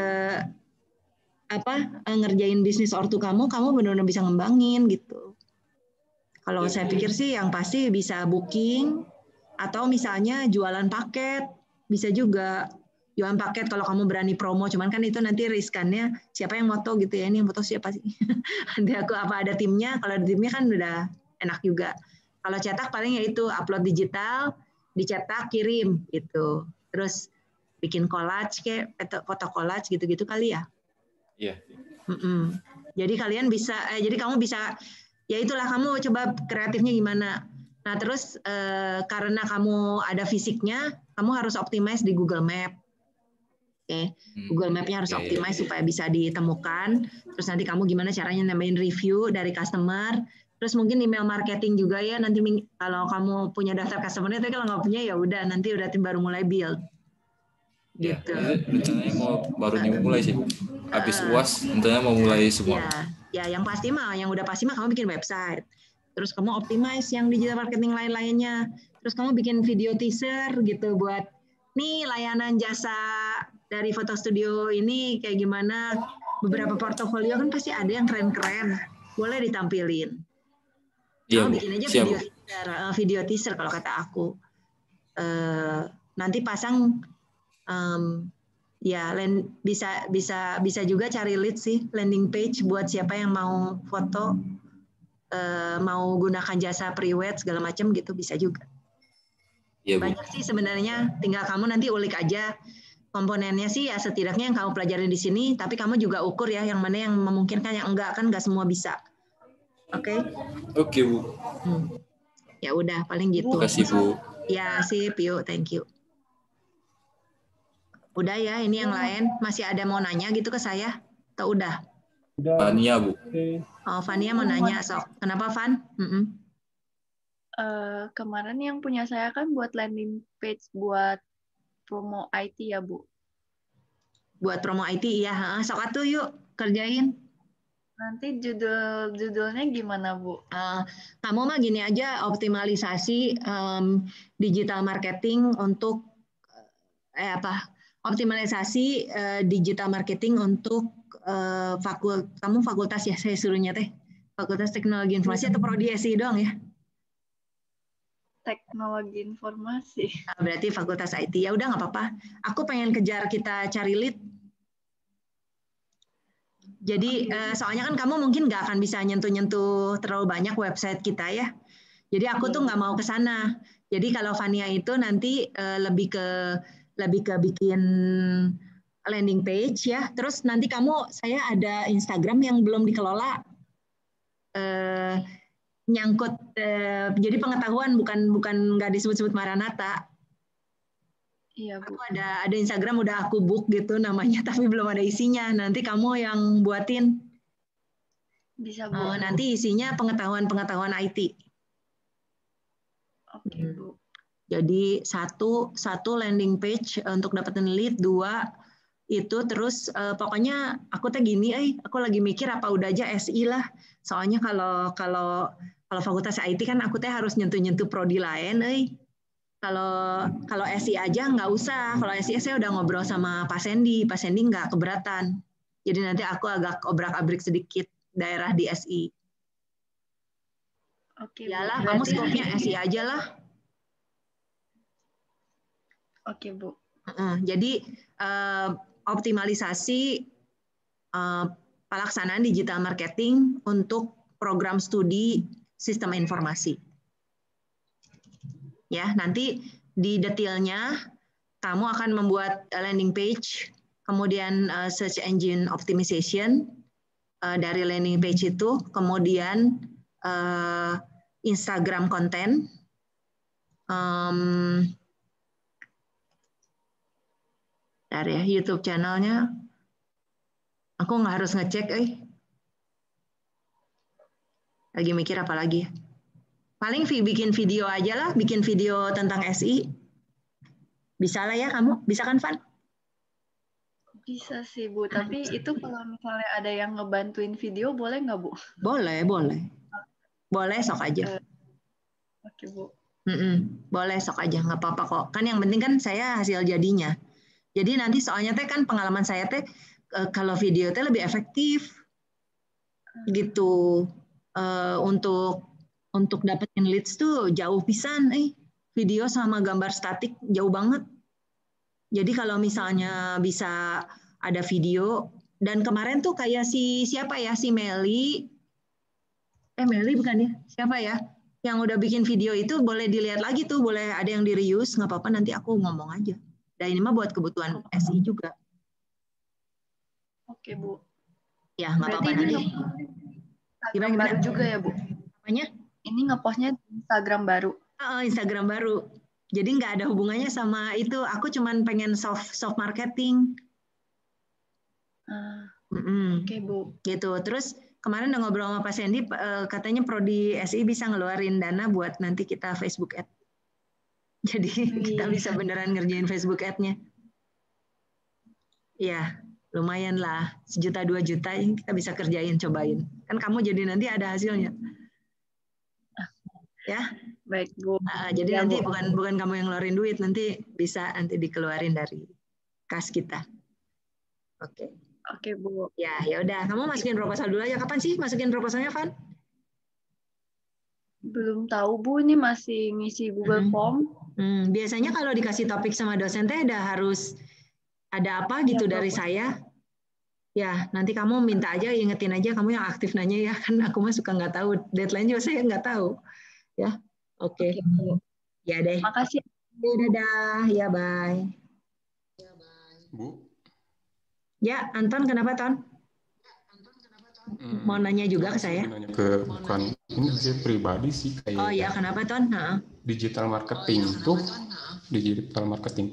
ngerjain bisnis ortu kamu benar-benar bisa ngembangin gitu. Kalau saya pikir sih yang pasti bisa booking atau misalnya jualan paket, bisa juga jualan paket kalau kamu berani promo. Cuman kan itu nanti riskannya siapa yang foto gitu ya, ini yang foto siapa sih? Ada timnya? Kalau ada timnya kan udah enak juga. Kalau cetak paling ya itu upload digital, dicetak, kirim gitu. Terus bikin collage kayak foto collage gitu-gitu kali ya. Iya. Jadi kalian bisa, jadi kamu bisa, ya itulah kamu coba kreatifnya gimana. Nah terus karena kamu ada fisiknya, kamu harus optimize di Google Map. Oke, Google Map-nya harus optimize supaya bisa ditemukan. Terus nanti kamu gimana caranya nambahin review dari customer. Terus mungkin email marketing juga ya. Nanti kalau kamu punya daftar customer-nya, tapi kalau nggak punya ya udah nanti udah baru mulai build. Gitu. Rencananya baru mulai sih, Bu. Habis UAS, rencananya mau mulai semua. Ya, yang udah pasti mah kamu bikin website. Terus kamu optimize yang digital marketing lain-lainnya. Terus kamu bikin video teaser gitu buat nih layanan jasa dari foto studio ini kayak gimana. Beberapa portofolio kan pasti ada yang keren-keren. Boleh ditampilin. Iya, kamu bikin aja video teaser kalau kata aku. Nanti pasang ya bisa juga cari lead sih, landing page buat siapa yang mau foto, mau gunakan jasa pre-wed segala macam gitu, bisa juga. Ya, banyak sih sebenarnya, tinggal kamu nanti ulik aja komponennya sih ya, setidaknya yang kamu pelajarin di sini, tapi kamu juga ukur ya yang mana yang memungkinkan, yang enggak, kan enggak semua bisa. Oke? Oke, Bu. Ya udah paling gitu. Terima kasih, Bu. Ya sip, yuk, thank you. Udah ya, ini yang lain. Masih ada mau nanya gitu ke saya? Atau udah? Fania, Bu. Oh, Fania mau nanya, sok. Kenapa, Van? Kemarin yang punya saya kan buat landing page buat promo IT ya, Bu? Buat promo IT, iya. Sok atuh yuk, kerjain. Nanti judulnya gimana, Bu? Kamu mah gini aja, optimalisasi digital marketing untuk optimalisasi digital marketing untuk kamu fakultas ya, saya suruhnya teh Fakultas Teknologi Informasi atau Prodi SI doang ya? Teknologi Informasi. Berarti Fakultas IT, ya udah nggak apa-apa. Aku pengen kejar kita cari lead. Jadi soalnya kan kamu mungkin nggak akan bisa nyentuh-nyentuh terlalu banyak website kita ya. Jadi aku tuh nggak mau ke sana. Jadi kalau Fania itu nanti lebih ke bikin landing page ya. Terus nanti saya ada Instagram yang belum dikelola, nyangkut. Jadi pengetahuan bukan nggak disebut-sebut Maranatha. Iya, Bu. Aku ada Instagram udah aku book gitu namanya, tapi belum ada isinya. Nanti kamu yang buatin. Bisa, Bu. Nanti isinya pengetahuan IT. Oke, Bu. Jadi satu landing page untuk dapetin lead, 2 itu terus pokoknya aku gini, aku lagi mikir apa udah aja SI lah. Soalnya kalau fakultas IT kan aku harus nyentuh prodi lain, Kalau SI aja nggak usah. Kalau SI saya udah ngobrol sama Pak Sandy nggak keberatan. Jadi nanti aku agak obrak-abrik sedikit daerah di SI. Oke, Yalah, kamu skopnya SI aja lah. Oke, Bu. Jadi optimalisasi pelaksanaan digital marketing untuk program studi sistem informasi. Ya, nanti di detailnya kamu akan membuat landing page, kemudian search engine optimization dari landing page itu, kemudian Instagram konten, dari YouTube channelnya. Aku nggak harus ngecek, lagi mikir apa lagi. Paling bikin video aja lah, bikin video tentang SI. Bisa lah ya kamu? Bisa kan, Van? Bisa sih Bu, tapi itu kalau misalnya ada yang ngebantuin video boleh nggak Bu? Boleh, boleh. Boleh, sok aja. Oke Bu. Boleh, sok aja, nggak apa-apa kok. Kan yang penting kan saya hasil jadinya. Jadi nanti soalnya teh kan pengalaman saya teh kalau video teh lebih efektif gitu. Untuk dapetin leads tuh jauh pisan, video sama gambar statik jauh banget. Jadi kalau misalnya bisa ada video, dan kemarin tuh kayak siapa ya, si Meli bukan ya, siapa ya, yang udah bikin video itu boleh dilihat lagi tuh, boleh ada yang di-reuse, nggak apa-apa, nanti aku ngomong aja. Dan ini mah buat kebutuhan SI juga. Oke Bu. Ya nggak apa-apa nanti. Instagram baru juga ya Bu? Apanya? Ini ngepostnya Instagram baru. Instagram baru. Jadi nggak ada hubungannya sama itu. Aku cuman pengen soft marketing. Oke Bu. Gitu. Terus kemarin udah ngobrol sama Pak Sandy, katanya Prodi SI bisa ngeluarin dana buat nanti kita Facebook Ad. Jadi kita bisa beneran ngerjain Facebook Ad-nya. Ya, lumayan lah. 1 juta 2 juta kita bisa kerjain, cobain. Kan kamu jadi nanti ada hasilnya. Ya. Baik Bu. Jadi ya, nanti Bu. bukan kamu yang ngeluarin duit, nanti bisa dikeluarin dari kas kita. Oke. Oke Bu. Ya udah. Kamu masukin proposal dulu aja. Kapan sih masukin proposalnya, Van? Belum tahu Bu. Ini masih ngisi Google Form. Biasanya kalau dikasih topik sama dosen teh harus ada apa gitu dari saya. Ya nanti kamu minta aja, ingetin aja, kamu yang aktif nanya ya. Kan aku mah suka nggak tahu. Deadline juga saya nggak tahu. Ya. Oke. Ya deh. Makasih. Dadah. Ya, bye. Bu. Ya, Anton, kenapa, Ton? Mau nanya juga ke saya? Nanya bukan ini sih pribadi sih kayak. Oh ya, kenapa, Ton? Digital marketing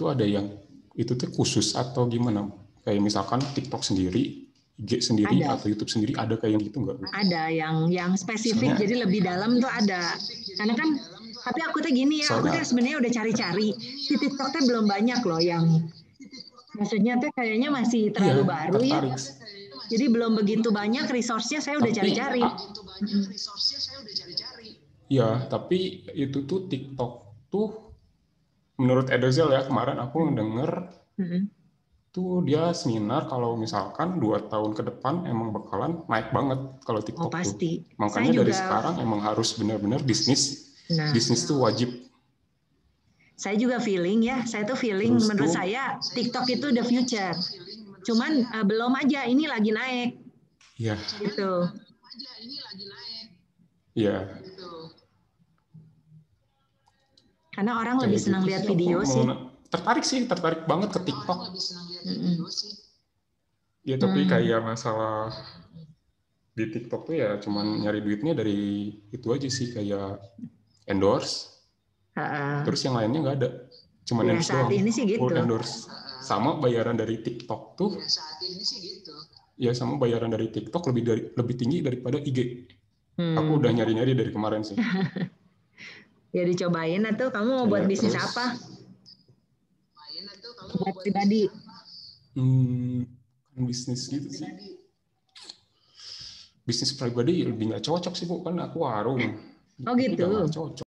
tuh ada yang itu tuh khusus atau gimana? Kayak misalkan TikTok sendiri, IG sendiri ada. Atau YouTube sendiri, ada kayak yang gitu nggak? Ada yang spesifik, jadi lebih dalam tuh ada. Karena kan, tapi aku tuh gini ya, aku tuh sebenarnya udah cari-cari. Di TikTok tuh belum banyak loh yang, maksudnya tuh kayaknya masih terlalu baru tertarik. Ya. Jadi belum begitu banyak resource-nya, saya udah cari-cari. Iya, tapi itu tuh TikTok tuh, menurut Edozel ya, kemarin aku mendengar tuh dia seminar kalau misalkan 2 tahun ke depan emang bakalan naik banget kalau TikTok pasti. Tuh. Makanya dari sekarang emang harus benar-benar bisnis tuh wajib. Saya juga feeling ya, saya tuh feeling menurut saya TikTok itu the future. Cuman belum aja, ini lagi naik. Iya. Gitu. Iya. Karena orang lebih senang lihat video sih. Tertarik banget ke TikTok. Ya tapi kayak masalah di TikTok tuh ya cuman nyari duitnya dari itu aja sih, kayak endorse. Terus yang lainnya nggak ada, cuman ya, endorse saat doang. ini sih gitu. Full endorse. Sama bayaran dari TikTok tuh. Ya sama bayaran dari TikTok lebih tinggi daripada IG. Aku udah nyari-nyari dari kemarin sih. Ya dicobain atau kamu mau buat bisnis apa? Buat pribadi. Bisnis gitu sih. Bisnis pribadi lebih nggak cocok sih Bu, kan aku warung. Oh gitu. Nggak cocok.